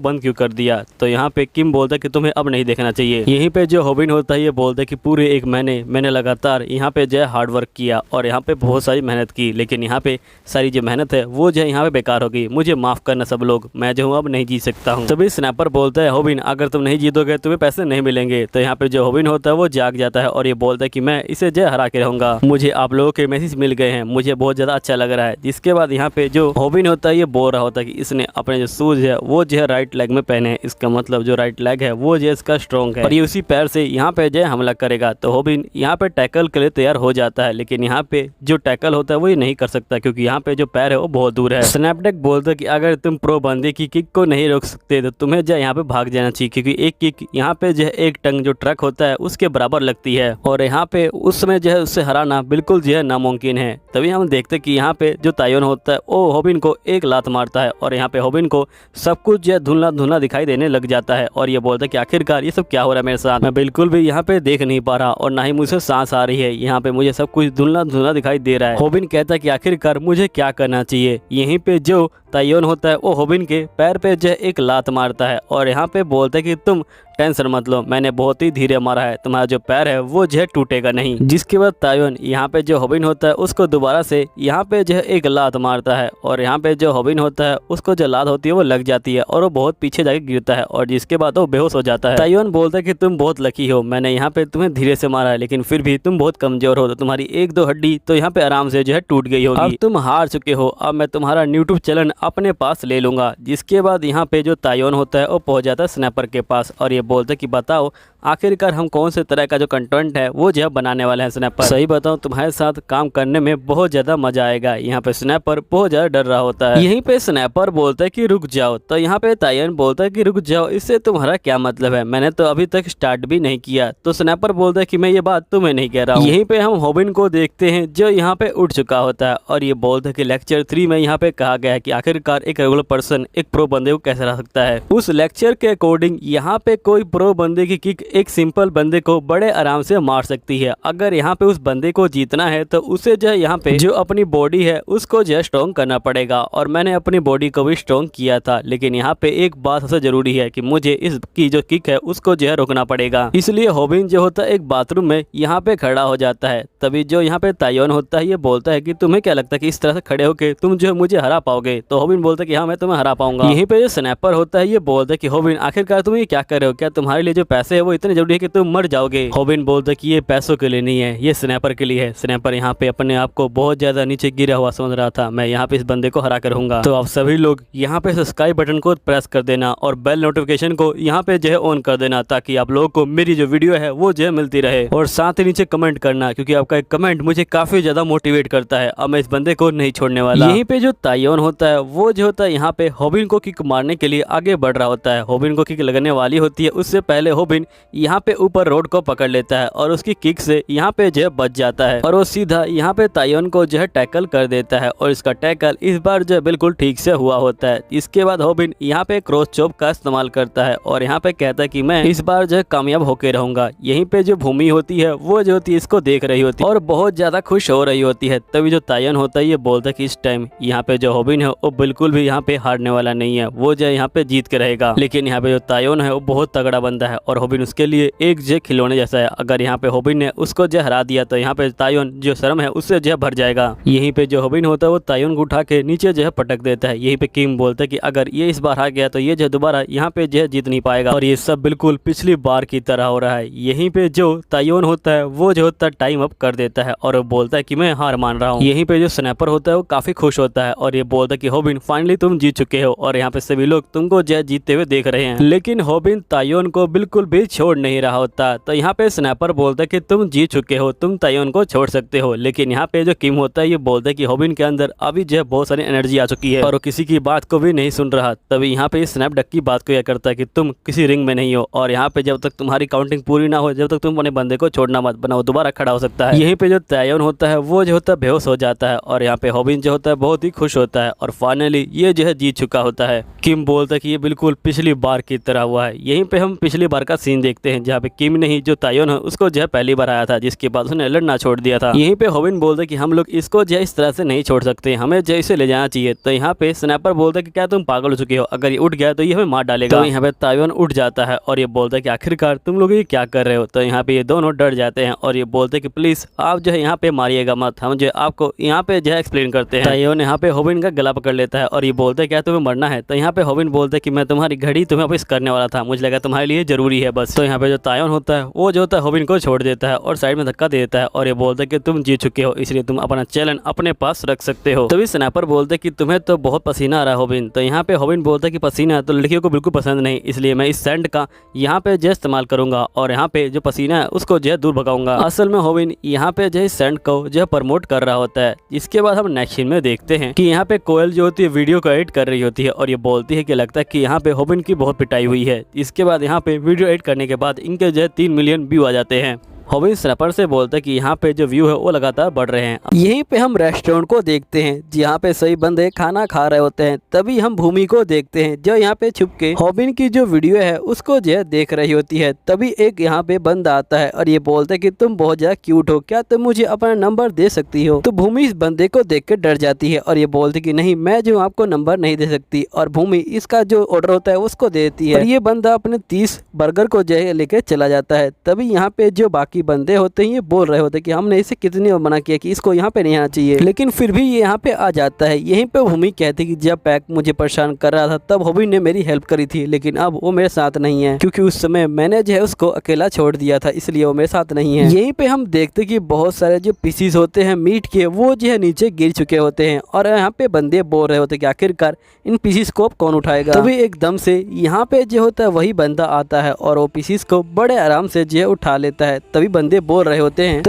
बंद क्यों कर दिया। तो यहाँ पे किम बोलता है कि तुम्हें अब नहीं देखना चाहिए। यहीं पे जो होविन होता है ये बोलता है कि पूरे एक महीने मैंने लगातार यहाँ पे जो है हार्ड वर्क किया और यहाँ पे बहुत सारी मेहनत की, लेकिन यहाँ पे सारी जो मेहनत है वो जो है यहाँ पे बेकार हो गई। मुझे माफ करना सब लोग, मैं जो हूँ अब नहीं जीत सकता हूँ। तभी स्नैपर बोलता है होविन अगर तुम नहीं जीतोगे तुम्हें पैसे नहीं मिलेंगे। तो यहाँ पे जो होविन होता है वो जाग जाता है और ये बोलता है कि मैं इसे जो हरा के रहूंगा, मुझे आप लोगों के मैसेज मिल गए हैं, मुझे बहुत ज्यादा अच्छा लग रहा है। जिसके बाद यहाँ पे जो होविन होता है ये बोल रहा होता है कि इसने अपने जो शूज है वो जो है राइट लेग में पहने हैं, इसका मतलब जो राइट लेग है वो जो है इसका स्ट्रॉन्ग है और ये उसी पैर से यहाँ पे जो है हमला करेगा। तो होविन यहाँ पे टैकल के लिए तैयार हो जाता है, लेकिन यहाँ पे जो टैकल होता है वो ये नहीं कर सकता क्योंकि यहाँ पे जो पैर है वो बहुत दूर है। स्नैपडैग बोलता है कि अगर तुम प्रो बंदे की किक को नहीं रोक सकते तो तुम्हें जो यहाँ पे भाग जाना चाहिए, क्योंकि एक किक यहाँ पे जो है एक टंग जो ट्रक होता है उसके बराबर लगती है और यहाँ पे उस समय जो है उससे हराना बिल्कुल जो है नामुमकिन है। तभी हम देखते कि यहाँ पे जो तायोन होता है वो होविन को एक लात मारता है और यहाँ पे होविन को सब कुछ जो है धुंधला धुंधला दिखाई देने लग जाता है और ये बोलता है कि आखिरकार ये सब क्या हो रहा है मेरे साथ, मैं बिल्कुल भी यहाँ पे देख नहीं पा रहा और ना ही मुझे सांस आ रही है, यहाँ पे मुझे सब कुछ धुंधला धुंधला दिखाई दे रहा है। होविन कहता है कि आखिरकार मुझे क्या करना चाहिए। यहीं पे जो तायोन होता है वो होविन के पैर पे जो एक लात मारता है और यहाँ पे बोलता है कि तुम टेंशन मत लो, मैंने बहुत ही धीरे मारा है, तुम्हारा जो पैर है वो जो है टूटेगा नहीं। जिसके बाद तायोन यहाँ पे जो होविन होता है उसको दोबारा से यहाँ पे जो है एक लात मारता है और यहाँ पे जो होविन होता है उसको जो लात होती है वो लग जाती है और वो बहुत पीछे जाके गिरता है और जिसके बाद वो बेहोश हो जाता है। तायोन बोलता है कि तुम बहुत लकी हो, मैंने यहाँ पे तुम्हें धीरे से मारा है, लेकिन फिर भी तुम बहुत कमजोर हो, तो तुम्हारी एक दो हड्डी तो यहाँ पे आराम से जो है टूट गई होगी। अब तुम हार चुके हो, अब मैं तुम्हारा यूट्यूब चैनल अपने पास ले लूंगा। जिसके बाद यहाँ पे जो तायोन होता है वो पहुंच जाता है स्नैपर के पास और ये बोलता है कि बताओ आखिरकार हम कौन से तरह का जो कंटेंट है वो जो बनाने वाले हैं स्नैपर। सही बताऊं तुम्हारे साथ काम करने में बहुत ज्यादा मजा आएगा। यहाँ पे स्नैपर बहुत ज्यादा डर रहा होता है। यहीं पे स्नैपर बोलता है कि रुक जाओ, तो यहाँ पे तायोन बोलता है कि रुक जाओ, इससे तुम्हारा क्या मतलब है, मैंने तो अभी तक स्टार्ट भी नहीं किया। तो स्नैपर बोलता है कि मैं ये बात तुम्हें नहीं कह रहा हूँ। यहीं पे हम होविन को देखते हैं जो यहाँ पे उठ चुका होता है और ये बोलता है कि लेक्चर 3 में यहाँ पे कहा गया है कि आखिरकार एक रेगुलर पर्सन एक प्रो बंदे को कैसे रह सकता है। उस लेक्चर के अकॉर्डिंग यहाँ पे कोई प्रो बंदे की किक एक सिंपल बंदे को बड़े आराम से मार सकती है। अगर यहाँ पे उस बंदे को जीतना है तो उसे जो है यहाँ पे जो अपनी बॉडी है उसको जो है स्ट्रॉन्ग करना पड़ेगा और मैंने अपनी बॉडी को भी स्ट्रॉन्ग किया था, लेकिन यहाँ पे एक बात सबसे जरूरी है कि मुझे इसकी जो किक है उसको जो है रोकना पड़ेगा। इसलिए होविन जो होता है एक बाथरूम में यहाँ पे खड़ा हो जाता है। तभी जो यहाँ पे तायोन होता है ये बोलता है कि तुम्हें क्या लगता है कि इस तरह से खड़े होके तुम जो है मुझे हरा पाओगे। तो होविन बोलता है कि हाँ मैं तुम्हें हरा पाऊंगा। यहीं पे जो स्नैपर होता है ये बोलता है कि होविन आखिरकार तुम ये क्या कर रहे हो, क्या तुम्हारे लिए जो पैसे है वो इतने जरूरी है कि तुम मर जाओगे। होविन बोलता है कि ये पैसों के लिए नहीं है, ये स्नैपर के लिए है। स्नैपर यहाँ पे अपने आप को बहुत ज्यादा नीचे गिरा हुआ समझ रहा था, मैं यहाँ पे इस बंदे को हरा कर रहूंगा। तो आप सभी लोग यहाँ पे सब्सक्राइब बटन को प्रेस कर देना और बेल नोटिफिकेशन को यहाँ पे जो है ऑन कर देना ताकि आप लोगों को मेरी जो वीडियो है वो जो है मिलती रहे। और साथ ही नीचे कमेंट करना क्योंकि आपका एक कमेंट मुझे काफी ज्यादा मोटिवेट करता है। अब मैं इस बंदे को नहीं छोड़ने वाला। यहीं पे जो तायोन होता है वो जो होता है यहाँ पे होविन को किक मारने के लिए आगे बढ़ रहा होता है। होविन को किक लगने वाली होती है, उससे पहले होविन यहाँ पे ऊपर रोड को पकड़ लेता है और उसकी किक से यहाँ पे जो है बच जाता है और वो सीधा यहाँ पे तायोन को जो है टैकल कर देता है और इसका टैकल इस बार जो है बिल्कुल ठीक से हुआ होता है। इसके बाद होविन यहाँ पे क्रॉस चॉप का इस्तेमाल करता है और यहाँ पे कहता है कि मैं इस बार जो है कामयाब होके रहूंगा। यहीं पे जो भूमि होती है वो जो होती है इसको देख रही होती है और बहुत ज्यादा खुश हो रही होती है। तभी जो तायोन होता है ये बोलता है कि इस टाइम यहाँ पे जो होविन है वो बिल्कुल भी यहाँ पे हारने वाला नहीं है, वो जो है यहाँ पे जीत के रहेगा। लेकिन यहाँ पे जो तायोन है वो बहुत तगड़ा बंदा है और होबिन उसके लिए एक जो खिलौने जैसा है। अगर यहाँ पे होबिन ने उसको जो हरा दिया तो यहाँ पे तायोन जो शर्म है उससे जो भर जाएगा। यहीं पे जो होबिन होता है वो तायोन को उठा के नीचे जो है पटक देता है। यहीं पे किम बोलता है कि अगर ये इस बार हार गया तो ये जो दोबारा यहाँ पे जो है जीत नहीं पाएगा और ये सब बिल्कुल पिछली बार की तरह हो रहा है। यहीं पे जो तायोन होता है वो जो होता है टाइम अप कर देता है और बोलता है कि मैं हार मान रहा हूँ। यहीं पे जो स्नैपर होता है वो काफी खुश होता है और ये बोलता है कि होबिन फाइनली तुम जीत चुके हो और यहाँ पे सभी लोग तुमको जो जीतते हुए देख रहे हैं। लेकिन होबिन तायोन को बिल्कुल भी छोड़ नहीं रहा होता। तो यहाँ पे स्नैपर बोलता है कि तुम जीत चुके हो, तुम तायोन को छोड़ सकते हो। लेकिन यहाँ पे जो किम होता है ये बोलता है कि होबिन के अंदर अभी जो है बहुत सारी एनर्जी आ चुकी है और वो किसी की बात को भी नहीं सुन रहा। तभी यहाँ पे स्नैपडक की बात को यह करता है कि तुम किसी रिंग में नहीं हो और यहाँ पे जब तक तुम्हारी काउंटिंग पूरी ना हो, जब तक तुम अपने बंदे को छोड़ना मत, बनाओ दोबारा खड़ा हो सकता है। यहीं पे जो तायोन होता है वो जो होता है बेहोश हो जाता है और यहाँ पे होबिन जो होता है बहुत ही खुश होता है और फाइनली ये जो है जीत चुका होता है। किम बोलता है कि ये बिल्कुल पिछली बार की तरह हुआ है। यहीं पे हम पिछली बार का सीन देखते हैं जहाँ पे किम नहीं जो तायोन है उसको जो है पहली बार आया था, जिसके बाद उसने लड़ना छोड़ दिया था। यहीं पे होबिन बोलता है कि हम लोग इसको जो है इस तरह से नहीं छोड़ सकते, हमें जो इसे ले जाना चाहिए। तो यहाँ पे स्नैपर बोलता है कि क्या तुम पागल हो चुके हो, अगर ये उठ गया तो ये हमें मार डालेगा। तो यहाँ पे तायोन उठ जाता है और ये बोलता है कि आखिरकार तुम लोग ये क्या कर रहे हो। तो यहाँ पे ये दोनों डर जाते हैं और ये बोलते हैं कि प्लीज आप जो है यहाँ पे मारिएगा मत, हम जो आपको यहाँ पे जो है एक्सप्लेन करते हैं। तायोन यहाँ पे होबिन का गला पकड़ लेता है और ये बोलता है क्या तुम्हें मरना है। तो यहाँ पे होबिन बोलता है कि मैं तुम्हारी घड़ी तुम्हें वापस करने वाला था, मुझे लगा तुम्हारे लिए जरूरी है बस। तो यहाँ पे जो तायोन होता है वो जो होता है होबिन को छोड़ देता है और साइड में धक्का दे देता है और ये बोलता है कि तुम जीत चुके हो, इसलिए तुम अपना चैलेंज अपने पास रख सकते हो। तभी स्नैपर बोलते कि तुम्हें तो बहुत पसीना आ रहा है होबिन। तो यहाँ पे होबिन बोलता है कि पसीना तो लड़कियों को बिल्कुल पसंद नहीं, इसलिए मैं इस सैंड का यहाँ पे जो इस्तेमाल करूंगा और यहाँ पे जो पसीना है उसको जो है दूर भगाऊंगा। असल में होबिन यहाँ पे जो सैंड को जो है प्रमोट कर रहा होता है। इसके बाद हम नेक्स्ट सीन में देखते हैं कि यहाँ पे कोयल जो होती है वीडियो को एडिट कर रही होती है और ये बोलती है कि लगता है कि यहाँ पे होबिन की बहुत पिटाई हुई है। इसके बाद यहाँ पे वीडियो एडिट करने के बाद इनके जो है 3 मिलियन व्यू आ जाते हैं। होबिन स्नैपर से बोलता है कि यहाँ पे जो व्यू है वो लगातार बढ़ रहे हैं। यहीं पे हम रेस्टोरेंट को देखते हैं जहाँ पे सही बंदे खाना खा रहे होते हैं। तभी हम भूमि को देखते हैं जो यहाँ पे छुप के होबिन की जो वीडियो है उसको जो है देख रही होती है। तभी एक यहाँ पे बंदा आता है और ये बोलता है कि तुम बहुत ज्यादा क्यूट हो, क्या तुम मुझे अपना नंबर दे सकती हो। तो भूमि इस बंदे को देख के डर जाती है और ये बोलती कि नहीं, मैं जो आपको नंबर नहीं दे सकती। और भूमि इसका जो ऑर्डर होता है उसको दे देती है और ये बंदा अपने 30 बर्गर को जो है लेके चला जाता है। तभी यहाँ पे जो बाकी बंदे होते हैं ये बोल रहे होते हैं कि हमने इसे कितनी मना किया कि इसको यहाँ पे नहीं आना चाहिए, लेकिन फिर भी ये यहाँ पे आ जाता है। यहीं पे भूमि कहती कि जब पैक मुझे परेशान कर रहा था तब होबिन ने मेरी हेल्प करी थी, लेकिन अब वो मेरे साथ नहीं है क्योंकि उस समय मैंने जो है उसको अकेला छोड़ दिया था, इसलिए वो मेरे साथ नहीं है। यहीं पे हम देखते कि बहुत सारे जो पीसीस होते हैं मीट के वो जो है नीचे गिर चुके होते हैं और यहाँ पे बंदे बोल रहे होते कि आखिरकार इन पीसीस को कौन उठाएगा। तभी एकदम से यहाँ पे जो होता है वही बंदा आता है और वो पीसीस को बड़े आराम से जो है उठा लेता है। तभी बंदे बोल रहे होते हैं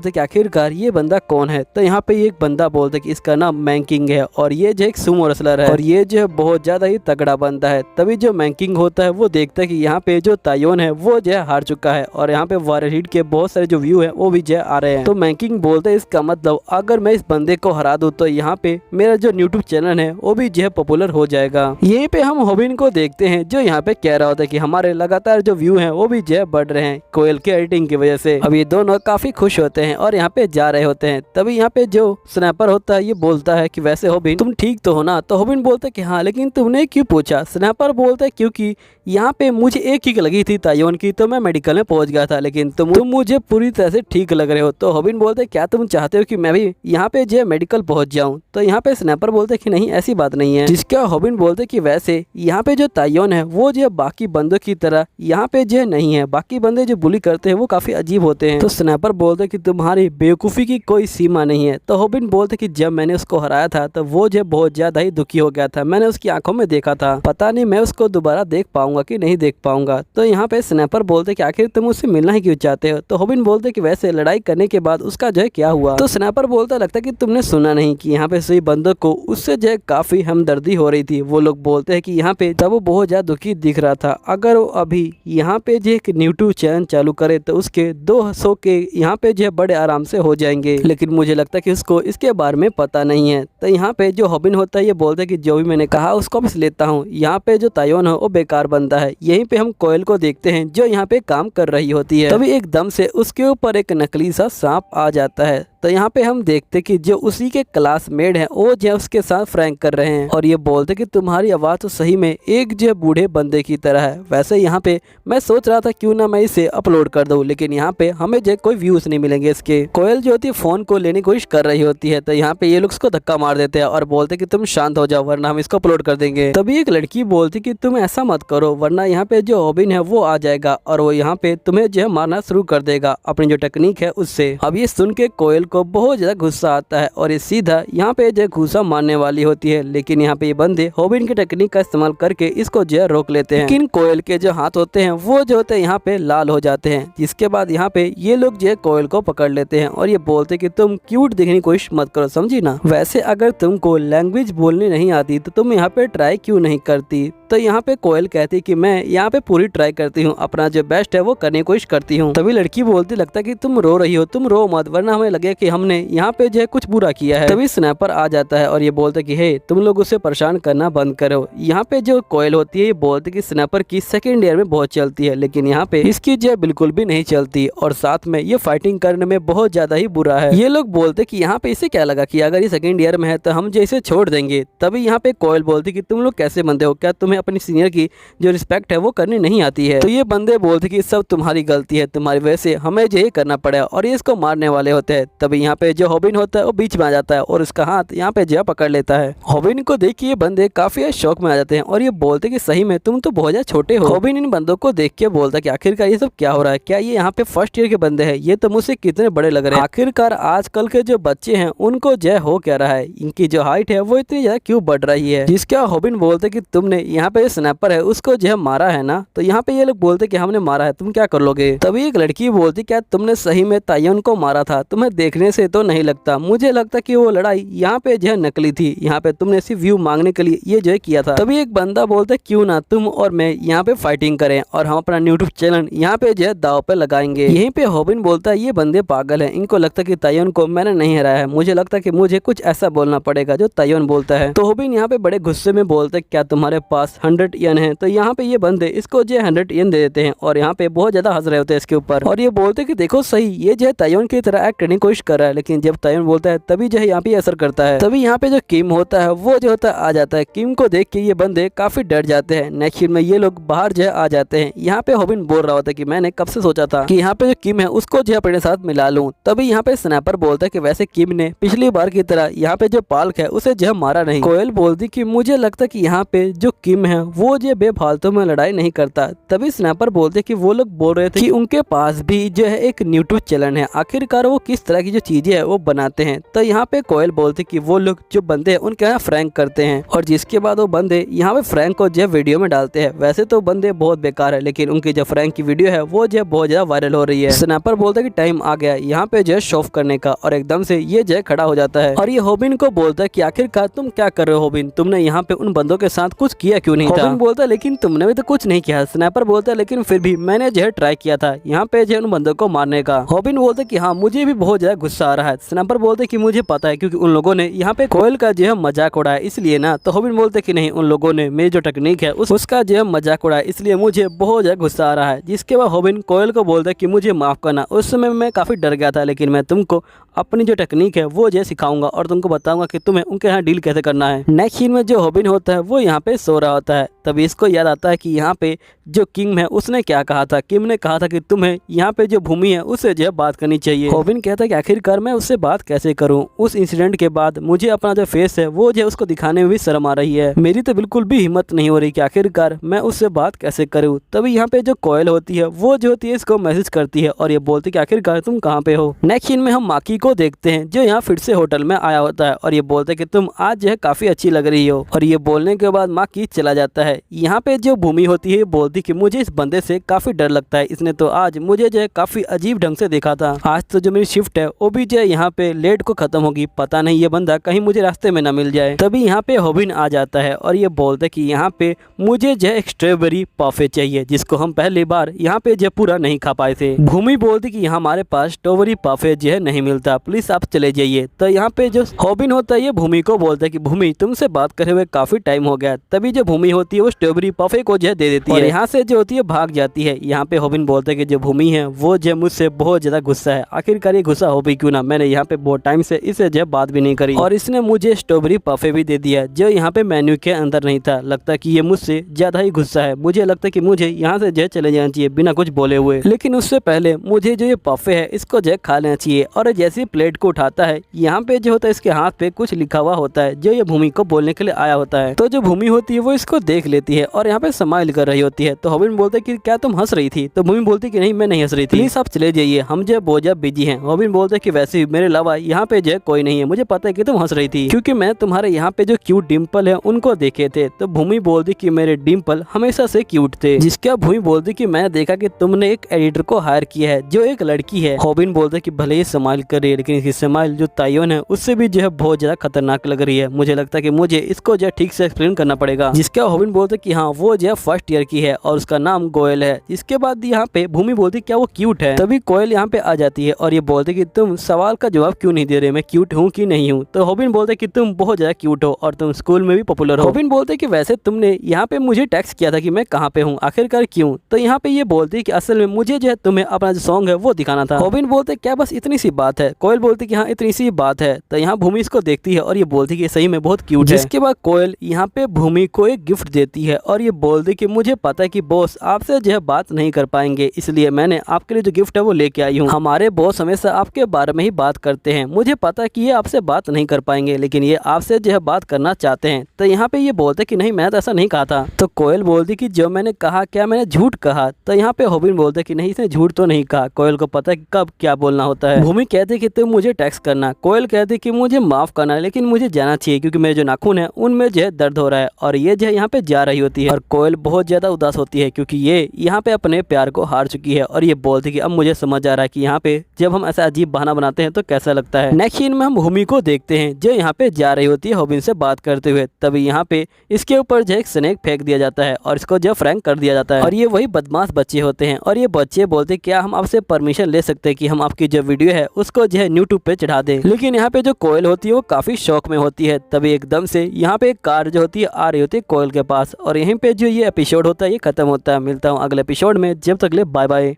कि आखिरकार ये बंदा कौन है। तो यहाँ पे एक बंदा बोलता है कि इसका नाम मैंकिंग है और ये जो एक सुमो रेसलर है और ये जो है बहुत ज्यादा ही तगड़ा बंदा है। तभी जो मैंकिंग होता है वो देखता है कि यहाँ पे जो तायोन है वो जो है हार चुका है और यहाँ पे वायरल हिट के बहुत सारे जो व्यू है वो भी जो है आ रहे हैं। तो मैंकिंग बोलता है इसका मतलब अगर मैं इस बंदे को हरा दूं तो यहाँ पे मेरा जो यूट्यूब चैनल है वो भी जो है पॉपुलर हो जाएगा। यहीं पे हम होबिन को देखते हैं जो यहाँ पे कह रहा होता है कि हमारे लगातार जो व्यू है वो भी जो है बढ़ रहे हैं कोयल के एडिटिंग की वजह से। अब ये दोनों काफी खुश होते हैं और यहाँ पे जा रहे होते हैं। तभी यहाँ पे जो स्नैपर होता है ये बोलता है कि वैसे होबिन तुम ठीक तो हो ना। तो होबिन बोलता है कि हाँ, लेकिन तुमने क्यों पूछा। स्नैपर बोलता है क्योंकि यहाँ पे मुझे एक किक लगी थी तायोन की तो मैं मेडिकल में पहुंच गया था, लेकिन तुम मुझे पूरी तरह से ठीक लग रहे हो। तो होबिन बोलते हैं क्या तुम चाहते हो कि मैं भी यहाँ पे जो मेडिकल पहुंच जाऊँ। तो यहाँ पे स्नैपर बोलते हैं कि नहीं, ऐसी बात नहीं है। जिसका होबिन बोलते कि वैसे यहाँ पे जो तायोन है वो जो बाकी बंदों की तरह यहाँ पे जो नहीं है, बाकी बंदे जो बुली करते हैं वो काफी अजीब होते हैं। तो स्नैपर बोलते कि तुम्हारी बेवकूफ़ी की कोई सीमा नहीं है। तो होबिन बोलते कि जब मैंने उसको हराया था तो वो जो बहुत ज्यादा ही दुखी हो गया था, मैंने उसकी आंखों में देखा था, पता नहीं मैं उसको दोबारा देख पाऊंगा कि नहीं देख पाऊंगा। तो यहाँ पे स्नैपर बोलते कि आखिर तुम उससे मिलना ही क्यों चाहते हो। तो होबिन बोलते कि वैसे लड़ाई करने के बाद उसका जो है क्या हुआ। तो स्नैपर बोलता लगता कि तुमने सुना नहीं कि यहाँ पे सही बंदों को उससे जो है काफी हमदर्दी हो रही थी। वो लोग बोलते हैं कि यहाँ पे जब वो बहुत ज्यादा दुखी दिख रहा था, अगर वो अभी यहाँ पे जो एक यूट्यूब चैनल चालू करे तो उसके 200 के यहाँ पे जो है बड़े आराम से हो जाएंगे। लेकिन मुझे लगता है कि उसको इसके बारे में पता नहीं है। तो यहाँ पे जो हॉबिन होता है ये बोलता है कि जो भी मैंने कहा उसको वापस लेता हूँ। यहाँ पे जो तायोन है वो बेकार बनता है। यहीं पे हम कोयल को देखते हैं जो यहाँ पे काम कर रही होती है। तभी एकदम से उसके ऊपर एक नकली सा सांप आ जाता है। तो यहाँ पे हम देखते कि जो उसी के क्लासमेट हैं वो जो उसके साथ फ्रैंक कर रहे हैं और ये बोलते कि तुम्हारी आवाज़ तो सही में एक जो बूढ़े बंदे की तरह है। वैसे यहाँ पे मैं सोच रहा था क्यों ना मैं इसे अपलोड कर दूं, लेकिन यहाँ पे हमें जो कोई व्यूज़ नहीं मिलेंगे इसके। कोयल जो होती है फ़ोन को लेने की कोशिश कर रही होती है। तो यहाँ पे ये लोग उसको धक्का मार देते हैं और बोलते कि तुम शांत हो जाओ वरना हम इसको अपलोड कर देंगे। तभी एक लड़की बोलती कि तुम ऐसा मत करो वरना यहाँ पे जो हॉबिन है वो आ जाएगा और वो यहाँ पे तुम्हें जो है मारना शुरू कर देगा अपनी जो टेक्निक है उससे। अब ये सुन के कोयल को बहुत ज्यादा गुस्सा आता है और ये सीधा यहाँ पे जो घुसा मारने वाली होती है। लेकिन यहाँ पे ये बंदे हॉबिन की टेक्निक का इस्तेमाल करके इसको जो है रोक लेते हैं। लेकिन कोयल के जो हाथ होते हैं वो जो होते हैं यहाँ पे लाल हो जाते हैं, जिसके बाद यहाँ पे ये लोग जो है कोयल को पकड़ लेते हैं और ये बोलते कि तुम क्यूट दिखने की कोशिश मत करो, समझी ना। वैसे अगर तुमको लैंग्वेज बोलनी नहीं आती तो तुम यहाँ पे ट्राई क्यों नहीं करती। तो यहाँ पे कोयल कहती कि मैं यहाँ पे पूरी ट्राई करती हूँ, अपना जो बेस्ट है वो करने की कोशिश करती हूँ। तभी लड़की बोलती लगता है कि तुम रो रही हो, तुम रो मत वरना हमें लगे कि हमने यहाँ पे जो है कुछ बुरा किया है। तभी स्नैपर आ जाता है और ये बोलता है कि हे तुम लोग उसे परेशान करना बंद करो। यहाँ पे जो कोयल होती है ये बोलती कि स्नैपर की सेकेंड ईयर में बहुत चलती है, लेकिन यहाँ पे इसकी जो बिल्कुल भी नहीं चलती और साथ में ये फाइटिंग करने में बहुत ज्यादा ही बुरा है। ये लोग बोलते कि यहाँ पे इसे क्या लगा कि अगर ये सेकेंड ईयर में है तो हम जो इसे छोड़ देंगे। तभी यहाँ पे कोयल बोलती कि तुम लोग कैसे बंदे हो, क्या तुम्हें अपनी सीनियर की जो रिस्पेक्ट है वो करनी नहीं आती है। तो ये बंदे बोलते कि सब तुम्हारी गलती है, तुम्हारी वजह से हमें जो ये करना पड़ेगा और ये इसको मारने वाले होते हैं। तभी यहाँ पे जो हॉबिन होता है वो बीच में आ जाता है और उसका हाथ यहाँ पे जो पकड़ लेता है। हॉबिन को देख के ये बंदे काफी शौक में आ जाते हैं और ये बोलते कि सही में तुम तो बहुत ज्यादा छोटे हो। हॉबिन इन बंदों को देख के बोलता कि आखिरकार ये सब क्या हो रहा है, क्या ये यहाँ पे फर्स्ट ईयर के बंदे हैं, ये तो मुझसे कितने बड़े लग रहे हैं। आखिरकार आजकल के जो बच्चे हैं उनको जय हो क्या रहा है, इनकी जो हाइट है वो इतनी ज्यादा क्यों बढ़ रही है। जिसका हॉबिन बोलते कि तुमने यहाँ पे स्नैपर है उसको जो है मारा है ना। तो यहाँ पे ये लोग बोलते कि हमने मारा है, तुम क्या कर लोगे। तभी एक लड़की बोलती क्या तुमने सही में तायोन को मारा था, तुम्हें देखने से तो नहीं लगता, मुझे लगता कि वो लड़ाई यहाँ पे जो है नकली थी, यहाँ पे तुमने सिर्फ व्यू मांगने के लिए ये जो है किया था। तभी एक बंदा बोलता क्यों ना तुम और मैं यहाँ पे फाइटिंग करें और हम अपना यूट्यूब चैनल यहाँ पे जो है दाव पे लगाएंगे। यहीं पे हॉबिन बोलता है ये बंदे पागल हैं, इनको लगता कि तायोन को मैंने नहीं हराया है, मुझे लगता है कि मुझे कुछ ऐसा बोलना पड़ेगा जो तायोन बोलता है। तो हॉबिन यहाँ पे बड़े गुस्से में बोलता है क्या तुम्हारे पास 100 येन है। तो यहाँ पे ये बंदे इसको जो 100 येन दे देते हैं और यहाँ पे बहुत ज्यादा हंस रहे होते हैं इसके ऊपर और ये बोलते कि देखो सही ये जो है तायोन की तरह एक्ट करने की कोशिश कर रहा है। लेकिन जब तायोन बोलता है तभी जो है यहाँ पे असर करता है। तभी यहाँ पे जो किम होता है वो जो होता है आ जाता है। किम को देख के ये बंदे काफी डर जाते हैं। नेक्स्ट में ये लोग बाहर जो है आ जाते हैं। यहाँ पे हॉबिन बोल रहा होता है कि मैंने कब से सोचा था कि यहाँ पे जो किम है उसको जो है अपने साथ मिला लूं। तभी यहाँ पे स्नैपर बोलता है कि वैसे किम ने पिछली बार की तरह यहाँ पे जो पाल्क है उसे जो है मारा नहीं। कोयल बोलती कि मुझे लगता है कि यहाँ पे जो किम है वो जो बेफालतू में लड़ाई नहीं करता। तभी स्नैपर बोलते कि वो लोग बोल रहे थे कि उनके पास भी जो है एक यूट्यूब चैनल है, आखिरकार वो किस तरह की जो चीजें है वो बनाते हैं। तो यहाँ पे कोयल बोलते कि वो लोग जो बंदे हैं उनके यहाँ फ्रैंक करते हैं और जिसके बाद वो बंदे यहाँ पे फ्रैंक को जो वीडियो में डालते हैं। वैसे तो बंदे बहुत बेकार है लेकिन उनकी जो फ्रैंक की वीडियो है वो जो बहुत ज्यादा वायरल हो रही है। स्नैपर बोलता है कि टाइम आ गया यहाँ पे जो है शो ऑफ करने का और एकदम से ये जो है खड़ा हो जाता है और ये हॉबिन को बोलता है कि आखिरकार तुम क्या कर रहे हो हॉबिन, तुमने यहाँ पे उन बंदों के साथ कुछ किया क्यों नहीं था। हॉबिन बोलता है लेकिन तुमने भी तो कुछ नहीं किया। स्नैपर बोलता है लेकिन फिर भी मैंने जो है ट्राई किया था यहाँ पे जो है उन बंदों को मारने का। हॉबिन बोलता है कि हाँ मुझे भी बहुत ज्यादा गुस्सा आ रहा है। स्नैपर बोलते कि मुझे पता है क्योंकि उन लोगों ने यहाँ पे कोयल का जो है मजाक उड़ाया इसलिए ना। तो हॉबिन बोलते कि नहीं, उन लोगों ने मेरी जो टेक्निक है उसका जो है मजाक उड़ाया इसलिए मुझे बहुत ज्यादा गुस्सा आ रहा है। जिसके बाद हॉबिन कोयल को बोलता है कि मुझे माफ करना, उस समय मैं काफी डर गया था लेकिन मैं तुमको अपनी जो टेक्निक है वो जो सिखाऊंगा और तुमको बताऊंगा कि तुम्हें उनके यहाँ डील कैसे करना है। नेक्स्ट सीन में जो हॉबिन होता है वो यहाँ पे सो रहा होता है। तभी इसको याद आता है कि यहाँ पे जो किम है उसने क्या कहा था। किम ने कहा था कि तुम्हें यहाँ पे जो भूमि है उससे जो है बात करनी चाहिए। हॉबिन कहता है कि आखिरकार मैं उससे बात कैसे करूँ, उस इंसिडेंट के बाद मुझे अपना जो फेस है वो जो है उसको दिखाने में भी शर्म आ रही है। मेरी तो बिल्कुल भी हिम्मत नहीं हो रही कि आखिरकार मैं उससे बात कैसे करूँ। तभी यहाँ पे जो कोयल होती है वो जो होती है इसको मैसेज करती है और ये बोलती है कि आखिरकार तुम कहाँ पे हो। नेक्स्ट सीन में हम माकी को देखते हैं जो यहाँ फिर से होटल में आया होता है और ये बोलते हैं कि तुम आज जो है काफी अच्छी लग रही हो। और ये बोलने के बाद माकी चला जाता है। यहाँ पे जो भूमि होती है बोलती कि मुझे इस बंदे से काफी डर लगता है, इसने तो आज मुझे जो है काफी अजीब ढंग से देखा था। आज तो जो मेरी शिफ्ट है वो भी जो है यहाँ पे लेट को खत्म होगी, पता नहीं ये बंदा कहीं मुझे रास्ते में ना मिल जाए। तभी यहाँ पे होबिन आ जाता है और ये बोलता है कि यहाँ पे मुझे जो है एक स्ट्रॉबेरी पाफे चाहिए जिसको हम पहली बार यहाँ पे जो पूरा नहीं खा पाए थे। भूमि बोलती कि यहाँ हमारे पास स्ट्रॉबेरी पाफे जो है नहीं मिलता, प्लीज आप चले जाइए। तो यहाँ पे जो होबिन होता है ये भूमि को बोलता है कि भूमि तुमसे बात करे हुए काफी टाइम हो गया। तभी जो भूमि होती है वो स्ट्रॉबेरी पाफे को जो है दे देती है और यहाँ से जो होती है भाग जाती है। यहाँ पे होबिन बोलता है कि जो भूमि है वो जो मुझसे बहुत ज्यादा गुस्सा है, आखिरकार ये गुस्सा हो भी क्यों ना, मैंने यहाँ पे बहुत टाइम से इसे जो बात भी नहीं करी और इसने मुझे स्ट्रॉबेरी पाफे भी दे दिया जो यहाँ पे मेन्यू के अंदर नहीं था। लगता है कि ये मुझसे ज्यादा ही गुस्सा है, मुझे लगता है कि मुझे यहाँ से जो चले जाना चाहिए बिना कुछ बोले हुए। लेकिन उससे पहले मुझे जो ये पाफे है इसको जो खा लेना चाहिए। और जैसे प्लेट को उठाता है यहाँ पे जो होता है इसके हाथ पे कुछ लिखा हुआ होता है जो ये भूमि को बोलने के लिए आया होता है। तो जो भूमि होती है वो इसको देख लेती है और यहाँ पे स्माइल कर रही होती है। तो होबिन बोलते कि क्या तुम हंस रही थी? तो भूमि बोलती कि नहीं मैं नहीं हंस रही थी, प्लीज आप चले जाइए, हम जो बहुत ज्यादा बिजी हैं। होबिन बोलते कि वैसे मेरे अलावा यहाँ पे जो कोई नहीं है, मुझे पता है कि तुम हंस रही थी क्योंकि मैं तुम्हारे यहाँ पे जो क्यूट डिम्पल है उनको देखे थे। तो भूमि बोलती कि मेरे डिम्पल हमेशा से क्यूट थे। जिसका भूमि बोलती कि मैंने देखा कि तुमने एक एडिटर को हायर किया है जो एक लड़की है। होबिन बोलते कि भले ही स्माइल करे लेकिन इसकी स्माइल जो तायोन है उससे भी जो है बहुत ज्यादा खतरनाक लग रही है, मुझे लगता है कि मुझे इसको जो ठीक से एक्सप्लेन करना पड़ेगा। जिसका होबिन बोलते कि हाँ वो जो है फर्स्ट ईयर की है और उसका नाम गोयल है। इसके बाद यहाँ पे भूमि बोलती क्या वो क्यूट है? तभी कोयल यहाँ पे आ जाती है और ये बोलते कि तुम सवाल का जवाब क्यों नहीं दे रहे, मैं क्यूट हूँ कि नहीं हूँ? तो होबिन बोलते कि तुम बहुत ज्यादा क्यूट हो और तुम स्कूल में भी पॉपुलर हो। होबिन बोलते कि वैसे तुमने यहाँ पे मुझे टेक्स्ट किया था कि मैं कहाँ पे हूँ, आखिरकार क्यों? तो यहाँ पे ये बोलती कि असल में मुझे जो है तुम्हें अपना जो सॉन्ग है वो दिखाना था। होबिन बोलते क्या बस इतनी सी बात है? कोयल बोलती कि हाँ इतनी सी बात है। तो यहाँ भूमि इसको देखती है और ये बोलती कि सही में बहुत क्यूट है। जिसके बाद कोयल यहाँ पे भूमि को एक गिफ्ट देती है और ये बोलती कि मुझे पता है कि बॉस आपसे जो है बात नहीं कर पाएंगे, इसलिए मैंने आपके लिए जो गिफ्ट है वो लेके आई हूँ। हमारे बॉस हमेशा आपके बारे में ही बात करते हैं, मुझे पता है कि ये आपसे बात नहीं कर पाएंगे लेकिन ये आपसे जो है बात करना चाहते हैं। तो यहाँ पे ये बोलते कि नहीं मैं तो ऐसा नहीं कहा था। तो कोयल बोलती कि जो मैंने कहा क्या मैंने झूठ कहा? तो यहाँ पे होबिन बोलते कि नहीं इसने झूठ तो नहीं कहा, कोयल को पता है कि कब क्या बोलना होता है। भूमि कहते कि तुम मुझे टेक्स्ट करना, कोयल कहते कि मुझे माफ करना लेकिन मुझे जाना चाहिए क्योंकि मेरे जो नाखून है उनमें जो है दर्द हो रहा है। और ये जो है यहाँ पे जा रही होती है और कोयल बहुत ज्यादा उदास होती है क्योंकि ये यहाँ पे अपने प्यार को हार चुकी है और ये बोलती कि अब मुझे समझ आ रहा है कि यहाँ पे जब हम ऐसा अजीब बहाना बनाते हैं तो कैसा लगता है। नेक्स्ट सीन में हम भूमि को देखते हैं जो यहाँ पे जा रही होती है होबिन से बात करते हुए। तभी यहाँ पे इसके ऊपर जो एक स्नेक फेंक दिया जाता है और इसको जो फ्रैंक कर दिया जाता है और ये वही बदमाश बच्चे होते हैं और ये बच्चे बोलते क्या हम आपसे परमिशन ले सकते हैं कि हम आपकी जो वीडियो है उसको जो है यूट्यूब पे चढ़ा दें। लेकिन यहाँ पे जो कोयल होती है वो काफी शौक में होती है। तभी एकदम से यहाँ पे एक कार जो होती है आ रही होती है कोयल के पास और यहीं पे जो ये एपिसोड होता है ये खत्म होता है। मिलता हूँ अगले एपिसोड में, जब तक ले बाय बाय।